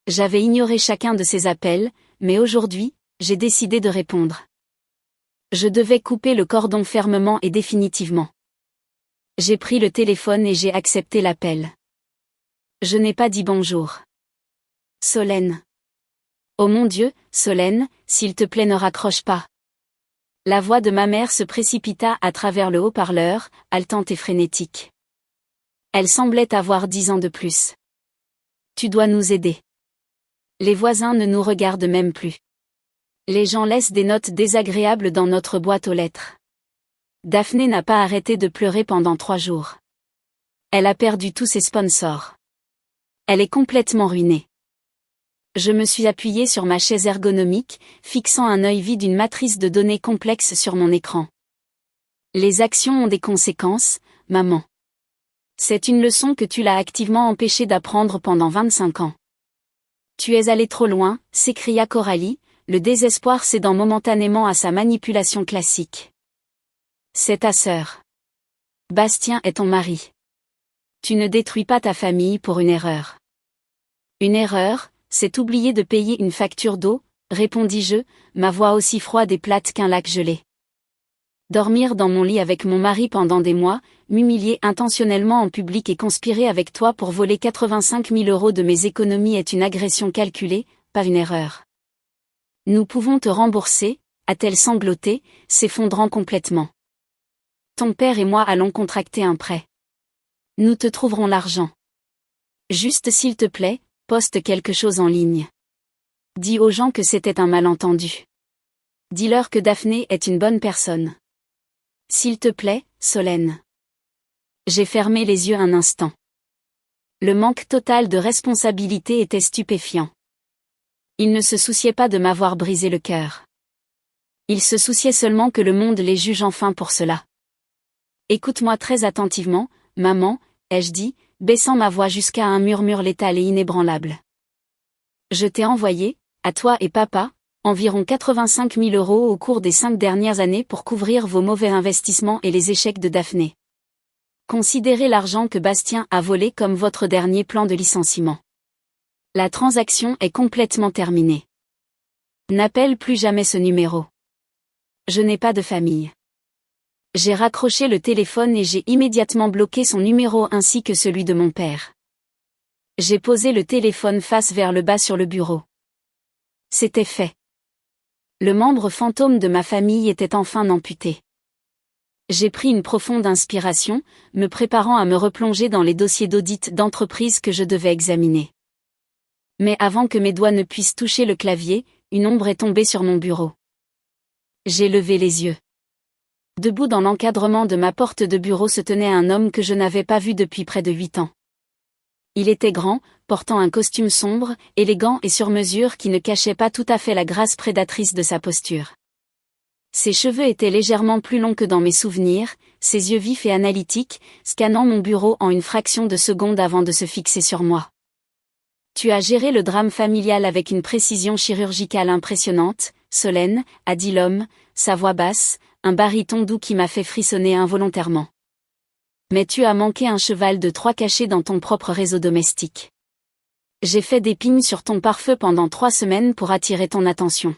J'avais ignoré chacun de ses appels, mais aujourd'hui, j'ai décidé de répondre. Je devais couper le cordon fermement et définitivement. J'ai pris le téléphone et j'ai accepté l'appel. Je n'ai pas dit bonjour. Solène. Oh mon Dieu, Solène, s'il te plaît ne raccroche pas. La voix de ma mère se précipita à travers le haut-parleur, haletante et frénétique. Elle semblait avoir 10 ans de plus. Tu dois nous aider. Les voisins ne nous regardent même plus. Les gens laissent des notes désagréables dans notre boîte aux lettres. Daphné n'a pas arrêté de pleurer pendant 3 jours. Elle a perdu tous ses sponsors. Elle est complètement ruinée. Je me suis appuyée sur ma chaise ergonomique, fixant un œil vide une matrice de données complexe sur mon écran. Les actions ont des conséquences, maman. C'est une leçon que tu l'as activement empêchée d'apprendre pendant 25 ans. Tu es allé trop loin, s'écria Coralie, le désespoir cédant momentanément à sa manipulation classique. C'est ta sœur. Bastien est ton mari. Tu ne détruis pas ta famille pour une erreur. Une erreur, c'est oublier de payer une facture d'eau, répondis-je, ma voix aussi froide et plate qu'un lac gelé. Dormir dans mon lit avec mon mari pendant des mois, m'humilier intentionnellement en public et conspirer avec toi pour voler 85 000 euros de mes économies est une agression calculée, pas une erreur. Nous pouvons te rembourser, a-t-elle sangloté, s'effondrant complètement. Ton père et moi allons contracter un prêt. Nous te trouverons l'argent. Juste s'il te plaît, poste quelque chose en ligne. Dis aux gens que c'était un malentendu. Dis-leur que Daphné est une bonne personne. S'il te plaît, Solène. J'ai fermé les yeux un instant. Le manque total de responsabilité était stupéfiant. Il ne se souciait pas de m'avoir brisé le cœur. Il se souciait seulement que le monde les juge enfin pour cela. Écoute-moi très attentivement, maman, ai-je dit, baissant ma voix jusqu'à un murmure létal et inébranlable. Je t'ai envoyé, à toi et papa, environ 85 000 euros au cours des 5 dernières années pour couvrir vos mauvais investissements et les échecs de Daphné. Considérez l'argent que Bastien a volé comme votre dernier plan de licenciement. La transaction est complètement terminée. N'appelle plus jamais ce numéro. Je n'ai pas de famille. J'ai raccroché le téléphone et j'ai immédiatement bloqué son numéro ainsi que celui de mon père. J'ai posé le téléphone face vers le bas sur le bureau. C'était fait. Le membre fantôme de ma famille était enfin amputé. J'ai pris une profonde inspiration, me préparant à me replonger dans les dossiers d'audit d'entreprise que je devais examiner. Mais avant que mes doigts ne puissent toucher le clavier, une ombre est tombée sur mon bureau. J'ai levé les yeux. Debout dans l'encadrement de ma porte de bureau se tenait un homme que je n'avais pas vu depuis près de 8 ans. Il était grand, portant un costume sombre, élégant et sur mesure qui ne cachait pas tout à fait la grâce prédatrice de sa posture. Ses cheveux étaient légèrement plus longs que dans mes souvenirs, ses yeux vifs et analytiques, scannant mon bureau en une fraction de seconde avant de se fixer sur moi. Tu as géré le drame familial avec une précision chirurgicale impressionnante, Solène, a dit l'homme, sa voix basse, un baryton doux qui m'a fait frissonner involontairement. Mais tu as manqué un cheval de Troie caché dans ton propre réseau domestique. J'ai fait des pignes sur ton pare-feu pendant 3 semaines pour attirer ton attention.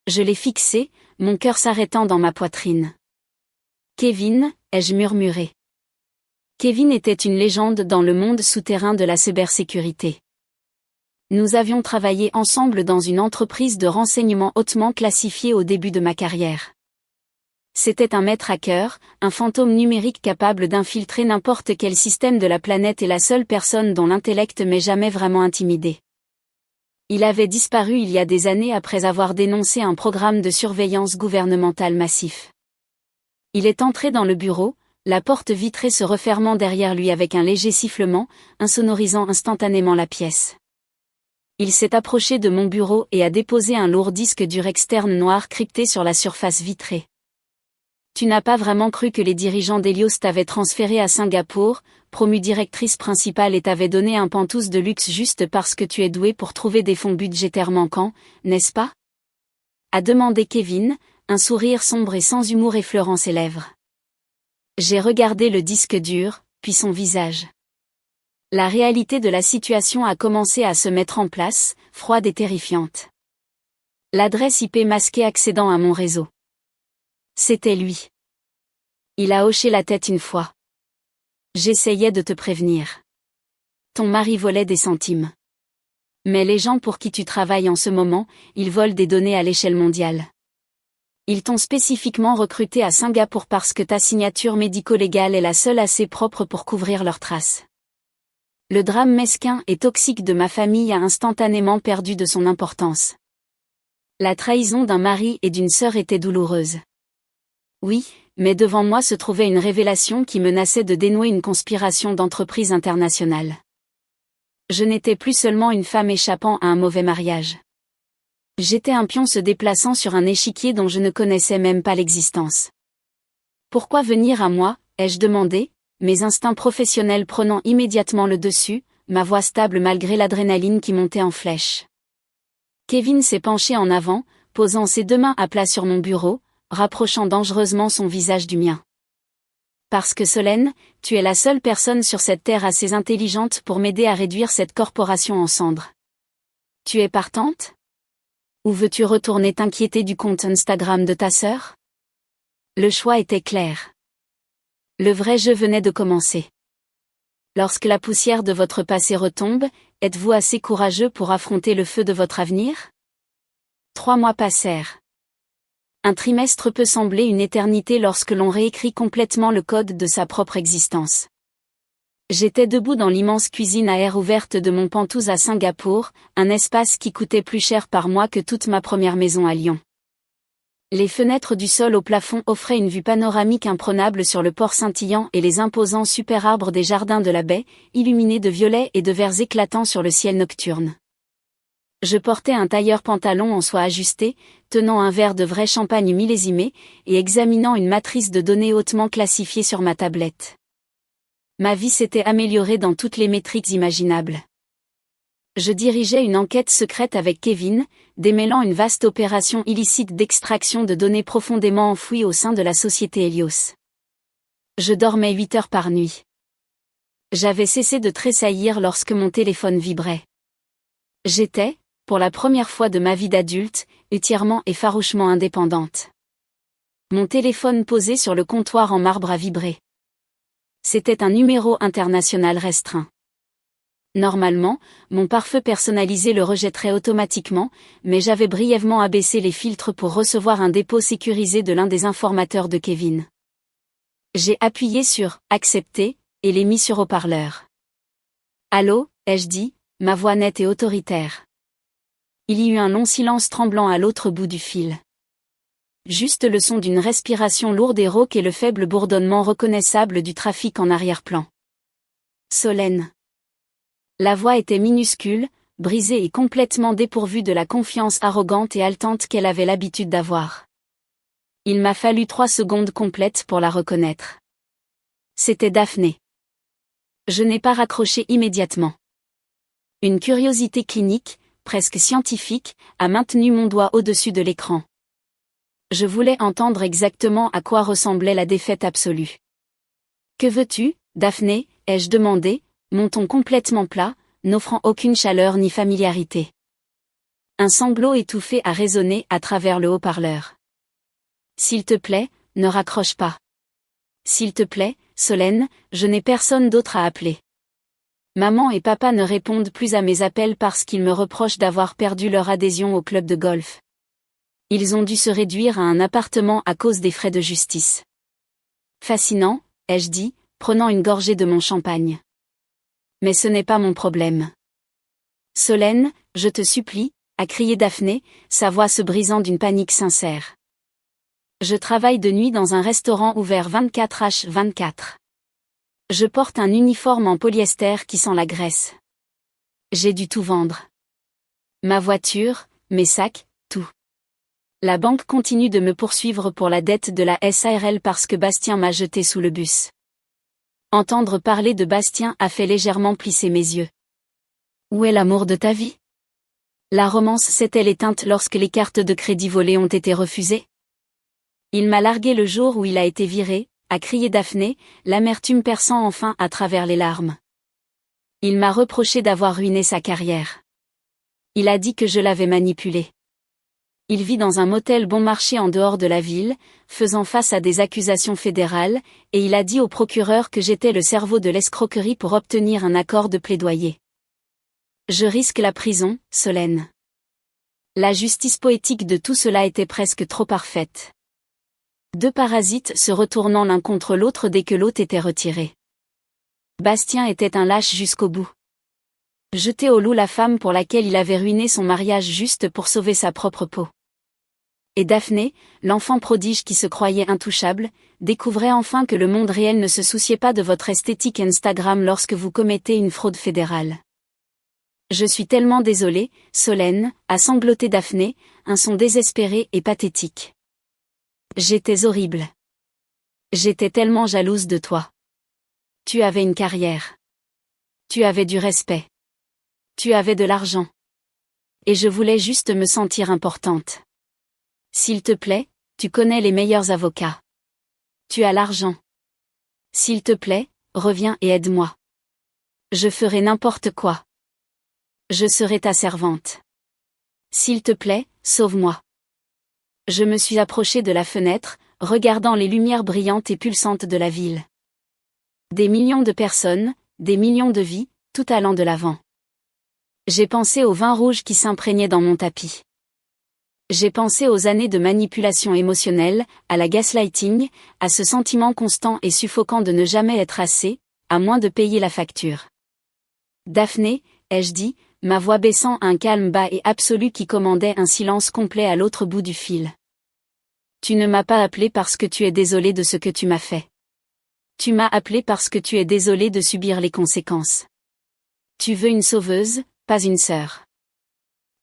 Je l'ai fixé, mon cœur s'arrêtant dans ma poitrine. Kevin, ai-je murmuré. Kevin était une légende dans le monde souterrain de la cybersécurité. Nous avions travaillé ensemble dans une entreprise de renseignement hautement classifiée au début de ma carrière. C'était un maître hacker, un fantôme numérique capable d'infiltrer n'importe quel système de la planète et la seule personne dont l'intellect m'ait jamais vraiment intimidé. Il avait disparu il y a des années après avoir dénoncé un programme de surveillance gouvernementale massif. Il est entré dans le bureau, la porte vitrée se refermant derrière lui avec un léger sifflement, insonorisant instantanément la pièce. Il s'est approché de mon bureau et a déposé un lourd disque dur externe noir crypté sur la surface vitrée. Tu n'as pas vraiment cru que les dirigeants d'Helios t'avaient transféré à Singapour, promue directrice principale et t'avaient donné un pantouse de luxe juste parce que tu es doué pour trouver des fonds budgétaires manquants, n'est-ce pas? A demandé Kevin, un sourire sombre et sans humour effleurant ses lèvres. J'ai regardé le disque dur, puis son visage. La réalité de la situation a commencé à se mettre en place, froide et terrifiante. L'adresse IP masquée accédant à mon réseau. C'était lui. Il a hoché la tête une fois. J'essayais de te prévenir. Ton mari volait des centimes. Mais les gens pour qui tu travailles en ce moment, ils volent des données à l'échelle mondiale. Ils t'ont spécifiquement recruté à Singapour parce que ta signature médico-légale est la seule assez propre pour couvrir leurs traces. Le drame mesquin et toxique de ma famille a instantanément perdu de son importance. La trahison d'un mari et d'une sœur était douloureuse. Oui, mais devant moi se trouvait une révélation qui menaçait de dénouer une conspiration d'entreprise internationale. Je n'étais plus seulement une femme échappant à un mauvais mariage. J'étais un pion se déplaçant sur un échiquier dont je ne connaissais même pas l'existence. Pourquoi venir à moi, ai-je demandé, mes instincts professionnels prenant immédiatement le dessus, ma voix stable malgré l'adrénaline qui montait en flèche. Kevin s'est penché en avant, posant ses 2 mains à plat sur mon bureau, rapprochant dangereusement son visage du mien. Parce que Solène, tu es la seule personne sur cette terre assez intelligente pour m'aider à réduire cette corporation en cendres. Tu es partante? Ou veux-tu retourner t'inquiéter du compte Instagram de ta sœur? Le choix était clair. Le vrai jeu venait de commencer. Lorsque la poussière de votre passé retombe, êtes-vous assez courageux pour affronter le feu de votre avenir? 3 mois passèrent. Un trimestre peut sembler une éternité lorsque l'on réécrit complètement le code de sa propre existence. J'étais debout dans l'immense cuisine à air ouverte de mon pantouse à Singapour, un espace qui coûtait plus cher par mois que toute ma première maison à Lyon. Les fenêtres du sol au plafond offraient une vue panoramique imprenable sur le port scintillant et les imposants super arbres des jardins de la baie, illuminés de violets et de verts éclatants sur le ciel nocturne. Je portais un tailleur pantalon en soie ajusté, tenant un verre de vrai champagne millésimé, et examinant une matrice de données hautement classifiée sur ma tablette. Ma vie s'était améliorée dans toutes les métriques imaginables. Je dirigeais une enquête secrète avec Kevin, démêlant une vaste opération illicite d'extraction de données profondément enfouies au sein de la société Helios. Je dormais 8 heures par nuit. J'avais cessé de tressaillir lorsque mon téléphone vibrait. J'étais, pour la première fois de ma vie d'adulte, entièrement et farouchement indépendante. Mon téléphone posé sur le comptoir en marbre a vibré. C'était un numéro international restreint. Normalement, mon pare-feu personnalisé le rejetterait automatiquement, mais j'avais brièvement abaissé les filtres pour recevoir un dépôt sécurisé de l'un des informateurs de Kevin. J'ai appuyé sur « Accepter » et l'ai mis sur haut-parleur. « Allô » ai-je dit, ma voix nette et autoritaire. Il y eut un long silence tremblant à l'autre bout du fil. Juste le son d'une respiration lourde et rauque et le faible bourdonnement reconnaissable du trafic en arrière-plan. Solène. La voix était minuscule, brisée et complètement dépourvue de la confiance arrogante et haletante qu'elle avait l'habitude d'avoir. Il m'a fallu 3 secondes complètes pour la reconnaître. C'était Daphné. Je n'ai pas raccroché immédiatement. Une curiosité clinique, presque scientifique, a maintenu mon doigt au-dessus de l'écran. Je voulais entendre exactement à quoi ressemblait la défaite absolue. « Que veux-tu, Daphné » ai-je demandé, mon ton complètement plat, n'offrant aucune chaleur ni familiarité. Un sanglot étouffé a résonné à travers le haut-parleur. « S'il te plaît, ne raccroche pas. S'il te plaît, Solène, je n'ai personne d'autre à appeler. Maman et papa ne répondent plus à mes appels parce qu'ils me reprochent d'avoir perdu leur adhésion au club de golf. Ils ont dû se réduire à un appartement à cause des frais de justice. » Fascinant, ai-je dit, prenant une gorgée de mon champagne. Mais ce n'est pas mon problème. Solène, je te supplie, a crié Daphné, sa voix se brisant d'une panique sincère. Je travaille de nuit dans un restaurant ouvert 24h24. Je porte un uniforme en polyester qui sent la graisse. J'ai dû tout vendre. Ma voiture, mes sacs, tout. La banque continue de me poursuivre pour la dette de la SARL parce que Bastien m'a jeté sous le bus. Entendre parler de Bastien a fait légèrement plisser mes yeux. Où est l'amour de ta vie? La romance s'est-elle éteinte lorsque les cartes de crédit volées ont été refusées? Il m'a largué le jour où il a été viré, a crié Daphné, l'amertume perçant enfin à travers les larmes. Il m'a reproché d'avoir ruiné sa carrière. Il a dit que je l'avais manipulé. Il vit dans un motel bon marché en dehors de la ville, faisant face à des accusations fédérales, et il a dit au procureur que j'étais le cerveau de l'escroquerie pour obtenir un accord de plaidoyer. Je risque la prison, Solène. La justice poétique de tout cela était presque trop parfaite. 2 parasites se retournant l'un contre l'autre dès que l'autre était retiré. Bastien était un lâche jusqu'au bout. Jeter au loup la femme pour laquelle il avait ruiné son mariage juste pour sauver sa propre peau. Et Daphné, l'enfant prodige qui se croyait intouchable, découvrait enfin que le monde réel ne se souciait pas de votre esthétique Instagram lorsque vous commettez une fraude fédérale. Je suis tellement désolée, Solène, a sangloté Daphné, un son désespéré et pathétique. J'étais horrible. J'étais tellement jalouse de toi. Tu avais une carrière. Tu avais du respect. Tu avais de l'argent. Et je voulais juste me sentir importante. S'il te plaît, tu connais les meilleurs avocats. Tu as l'argent. S'il te plaît, reviens et aide-moi. Je ferai n'importe quoi. Je serai ta servante. S'il te plaît, sauve-moi. Je me suis approchée de la fenêtre, regardant les lumières brillantes et pulsantes de la ville. Des millions de personnes, des millions de vies, tout allant de l'avant. J'ai pensé au vin rouge qui s'imprégnait dans mon tapis. J'ai pensé aux années de manipulation émotionnelle, à la gaslighting, à ce sentiment constant et suffocant de ne jamais être assez, à moins de payer la facture. Daphné, ai-je dit, ma voix baissant à un calme bas et absolu qui commandait un silence complet à l'autre bout du fil. Tu ne m'as pas appelé parce que tu es désolé de ce que tu m'as fait. Tu m'as appelé parce que tu es désolé de subir les conséquences. Tu veux une sauveuse, pas une sœur.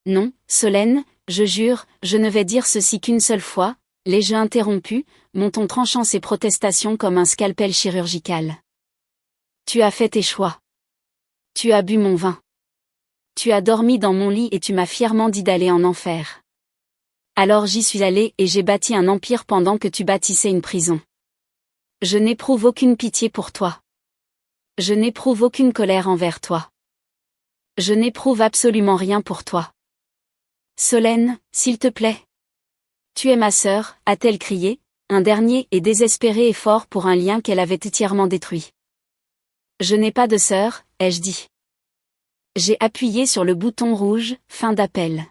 Non, Solène, je jure, je ne vais dire ceci qu'une seule fois, les jeux interrompus, mon ton tranchant ses protestations comme un scalpel chirurgical. Tu as fait tes choix. Tu as bu mon vin. Tu as dormi dans mon lit et tu m'as fièrement dit d'aller en enfer. Alors j'y suis allée et j'ai bâti un empire pendant que tu bâtissais une prison. Je n'éprouve aucune pitié pour toi. Je n'éprouve aucune colère envers toi. Je n'éprouve absolument rien pour toi. Solène, s'il te plaît. Tu es ma sœur, a-t-elle crié, un dernier et désespéré effort pour un lien qu'elle avait entièrement détruit. Je n'ai pas de sœur, ai-je dit. J'ai appuyé sur le bouton rouge, fin d'appel.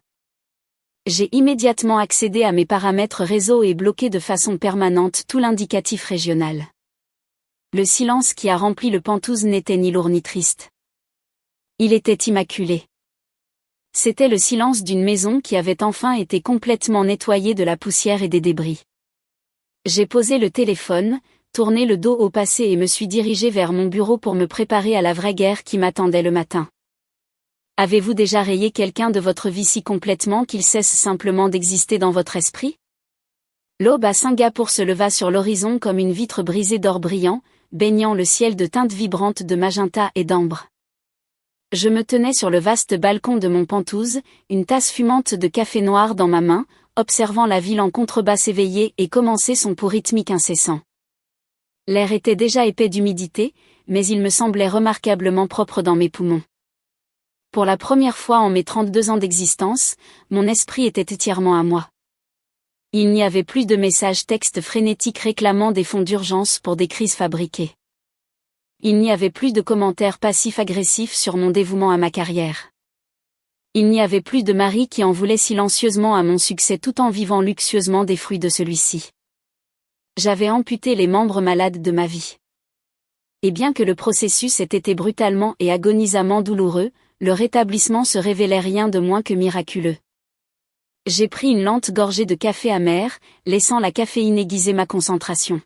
J'ai immédiatement accédé à mes paramètres réseau et bloqué de façon permanente tout l'indicatif régional. Le silence qui a rempli le Penthouse n'était ni lourd ni triste. Il était immaculé. C'était le silence d'une maison qui avait enfin été complètement nettoyée de la poussière et des débris. J'ai posé le téléphone, tourné le dos au passé et me suis dirigé vers mon bureau pour me préparer à la vraie guerre qui m'attendait le matin. Avez-vous déjà rayé quelqu'un de votre vie si complètement qu'il cesse simplement d'exister dans votre esprit? L'aube à Singapour se leva sur l'horizon comme une vitre brisée d'or brillant, baignant le ciel de teintes vibrantes de magenta et d'ambre. Je me tenais sur le vaste balcon de mon Penthouse, une tasse fumante de café noir dans ma main, observant la ville en contrebasse éveillée et commencer son pouls rythmique incessant. L'air était déjà épais d'humidité, mais il me semblait remarquablement propre dans mes poumons. Pour la première fois en mes 32 ans d'existence, mon esprit était entièrement à moi. Il n'y avait plus de messages textes frénétiques réclamant des fonds d'urgence pour des crises fabriquées. Il n'y avait plus de commentaires passifs-agressifs sur mon dévouement à ma carrière. Il n'y avait plus de mari qui en voulait silencieusement à mon succès tout en vivant luxueusement des fruits de celui-ci. J'avais amputé les membres malades de ma vie. Et bien que le processus ait été brutalement et agonisamment douloureux, le rétablissement se révélait rien de moins que miraculeux. J'ai pris une lente gorgée de café amer, laissant la caféine aiguiser ma concentration.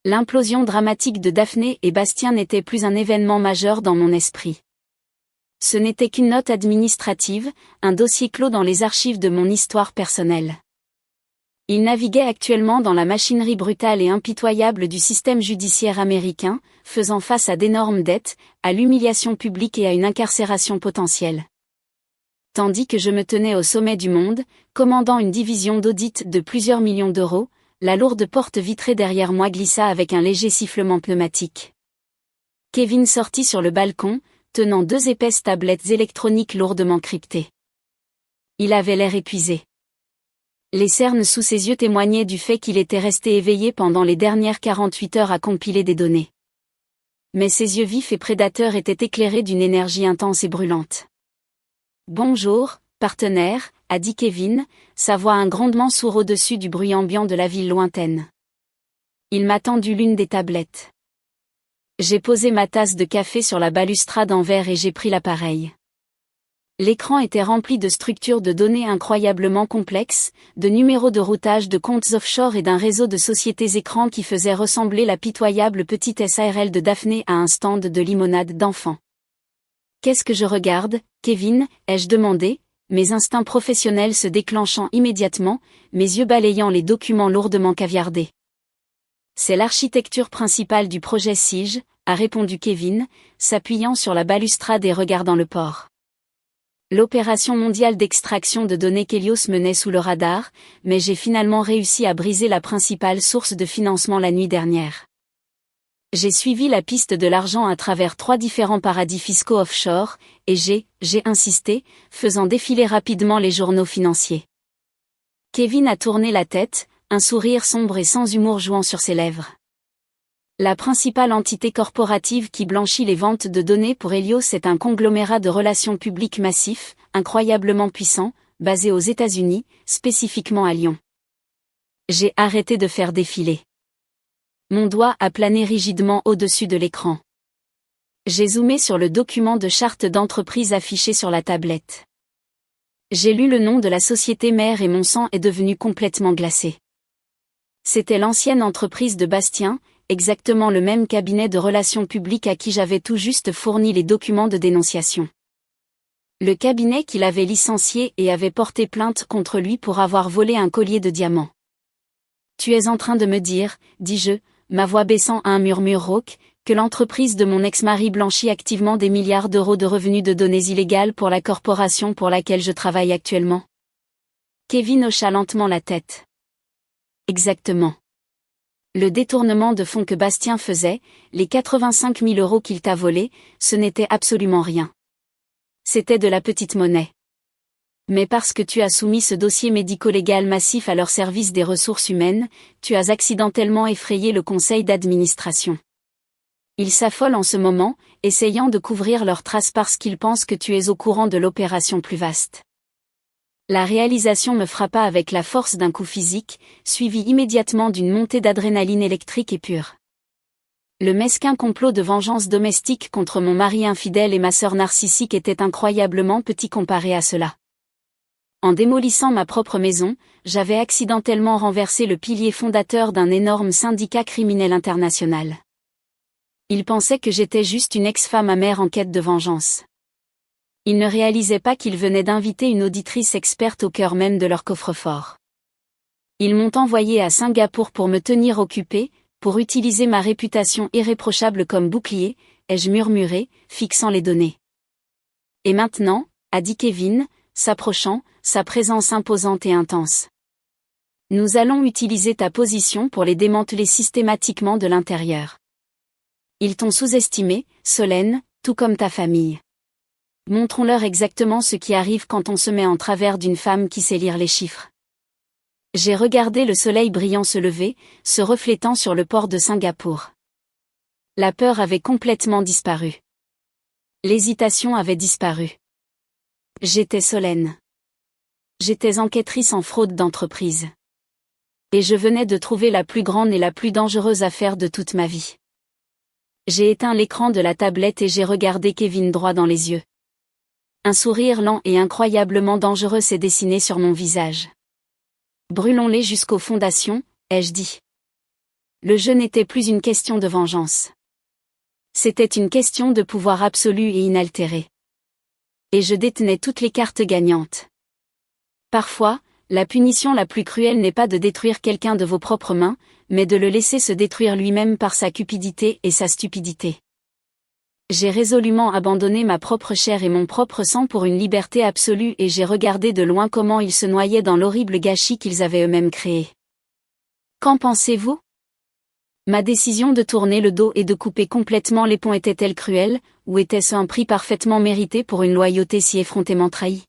L'implosion dramatique de Daphné et Bastien n'était plus un événement majeur dans mon esprit. Ce n'était qu'une note administrative, un dossier clos dans les archives de mon histoire personnelle. Il naviguait actuellement dans la machinerie brutale et impitoyable du système judiciaire américain, faisant face à d'énormes dettes, à l'humiliation publique et à une incarcération potentielle. Tandis que je me tenais au sommet du monde, commandant une division d'audit de plusieurs millions d'euros, la lourde porte vitrée derrière moi glissa avec un léger sifflement pneumatique. Kevin sortit sur le balcon, tenant 2 épaisses tablettes électroniques lourdement cryptées. Il avait l'air épuisé. Les cernes sous ses yeux témoignaient du fait qu'il était resté éveillé pendant les dernières 48 heures à compiler des données. Mais ses yeux vifs et prédateurs étaient éclairés d'une énergie intense et brûlante. « Bonjour, partenaire », a dit Kevin, sa voix un grondement sourd au-dessus du bruit ambiant de la ville lointaine. Il m'a tendu l'une des tablettes. J'ai posé ma tasse de café sur la balustrade en verre et j'ai pris l'appareil. L'écran était rempli de structures de données incroyablement complexes, de numéros de routage de comptes offshore et d'un réseau de sociétés écrans qui faisait ressembler la pitoyable petite SARL de Daphné à un stand de limonade d'enfants. « Qu'est-ce que je regarde, Kevin ?» ai-je demandé, mes instincts professionnels se déclenchant immédiatement, mes yeux balayant les documents lourdement caviardés. « C'est l'architecture principale du projet SIGE, a répondu Kevin, s'appuyant sur la balustrade et regardant le port. L'opération mondiale d'extraction de données qu'Helios menait sous le radar, mais j'ai finalement réussi à briser la principale source de financement la nuit dernière. J'ai suivi la piste de l'argent à travers 3 différents paradis fiscaux offshore, et j'ai insisté, faisant défiler rapidement les journaux financiers. Kevin a tourné la tête, un sourire sombre et sans humour jouant sur ses lèvres. La principale entité corporative qui blanchit les ventes de données pour Helios est un conglomérat de relations publiques massif, incroyablement puissant, basé aux États-Unis, spécifiquement à Lyon. J'ai arrêté de faire défiler. Mon doigt a plané rigidement au-dessus de l'écran. J'ai zoomé sur le document de charte d'entreprise affiché sur la tablette. J'ai lu le nom de la société mère et mon sang est devenu complètement glacé. C'était l'ancienne entreprise de Bastien, exactement le même cabinet de relations publiques à qui j'avais tout juste fourni les documents de dénonciation. Le cabinet qu'il avait licencié et avait porté plainte contre lui pour avoir volé un collier de diamants. « Tu es en train de me dire, dis-je, ma voix baissant à un murmure rauque, que l'entreprise de mon ex-mari blanchit activement des milliards d'euros de revenus de données illégales pour la corporation pour laquelle je travaille actuellement ?» Kevin hocha lentement la tête. « Exactement. Le détournement de fonds que Bastien faisait, les 85 000 € qu'il t'a volés, ce n'était absolument rien. C'était de la petite monnaie. Mais parce que tu as soumis ce dossier médico-légal massif à leur service des ressources humaines, tu as accidentellement effrayé le conseil d'administration. Ils s'affolent en ce moment, essayant de couvrir leurs traces parce qu'ils pensent que tu es au courant de l'opération plus vaste. La réalisation me frappa avec la force d'un coup physique, suivi immédiatement d'une montée d'adrénaline électrique et pure. Le mesquin complot de vengeance domestique contre mon mari infidèle et ma sœur narcissique était incroyablement petit comparé à cela. En démolissant ma propre maison, j'avais accidentellement renversé le pilier fondateur d'un énorme syndicat criminel international. Ils pensaient que j'étais juste une ex-femme amère en quête de vengeance. Ils ne réalisaient pas qu'ils venaient d'inviter une auditrice experte au cœur même de leur coffre-fort. Ils m'ont envoyé à Singapour pour me tenir occupée, pour utiliser ma réputation irréprochable comme bouclier, ai-je murmuré, fixant les données. Et maintenant, a dit Kevin, s'approchant, sa présence imposante et intense. Nous allons utiliser ta position pour les démanteler systématiquement de l'intérieur. Ils t'ont sous-estimé, Solène, tout comme ta famille. Montrons-leur exactement ce qui arrive quand on se met en travers d'une femme qui sait lire les chiffres. J'ai regardé le soleil brillant se lever, se reflétant sur le port de Singapour. La peur avait complètement disparu. L'hésitation avait disparu. J'étais Solène. J'étais enquêtrice en fraude d'entreprise. Et je venais de trouver la plus grande et la plus dangereuse affaire de toute ma vie. J'ai éteint l'écran de la tablette et j'ai regardé Kevin droit dans les yeux. Un sourire lent et incroyablement dangereux s'est dessiné sur mon visage. Brûlons-les jusqu'aux fondations, ai-je dit. Le jeu n'était plus une question de vengeance. C'était une question de pouvoir absolu et inaltéré. Et je détenais toutes les cartes gagnantes. Parfois, la punition la plus cruelle n'est pas de détruire quelqu'un de vos propres mains, mais de le laisser se détruire lui-même par sa cupidité et sa stupidité. J'ai résolument abandonné ma propre chair et mon propre sang pour une liberté absolue et j'ai regardé de loin comment ils se noyaient dans l'horrible gâchis qu'ils avaient eux-mêmes créé. Qu'en pensez-vous ? Ma décision de tourner le dos et de couper complètement les ponts était-elle cruelle, ou était-ce un prix parfaitement mérité pour une loyauté si effrontément trahie ?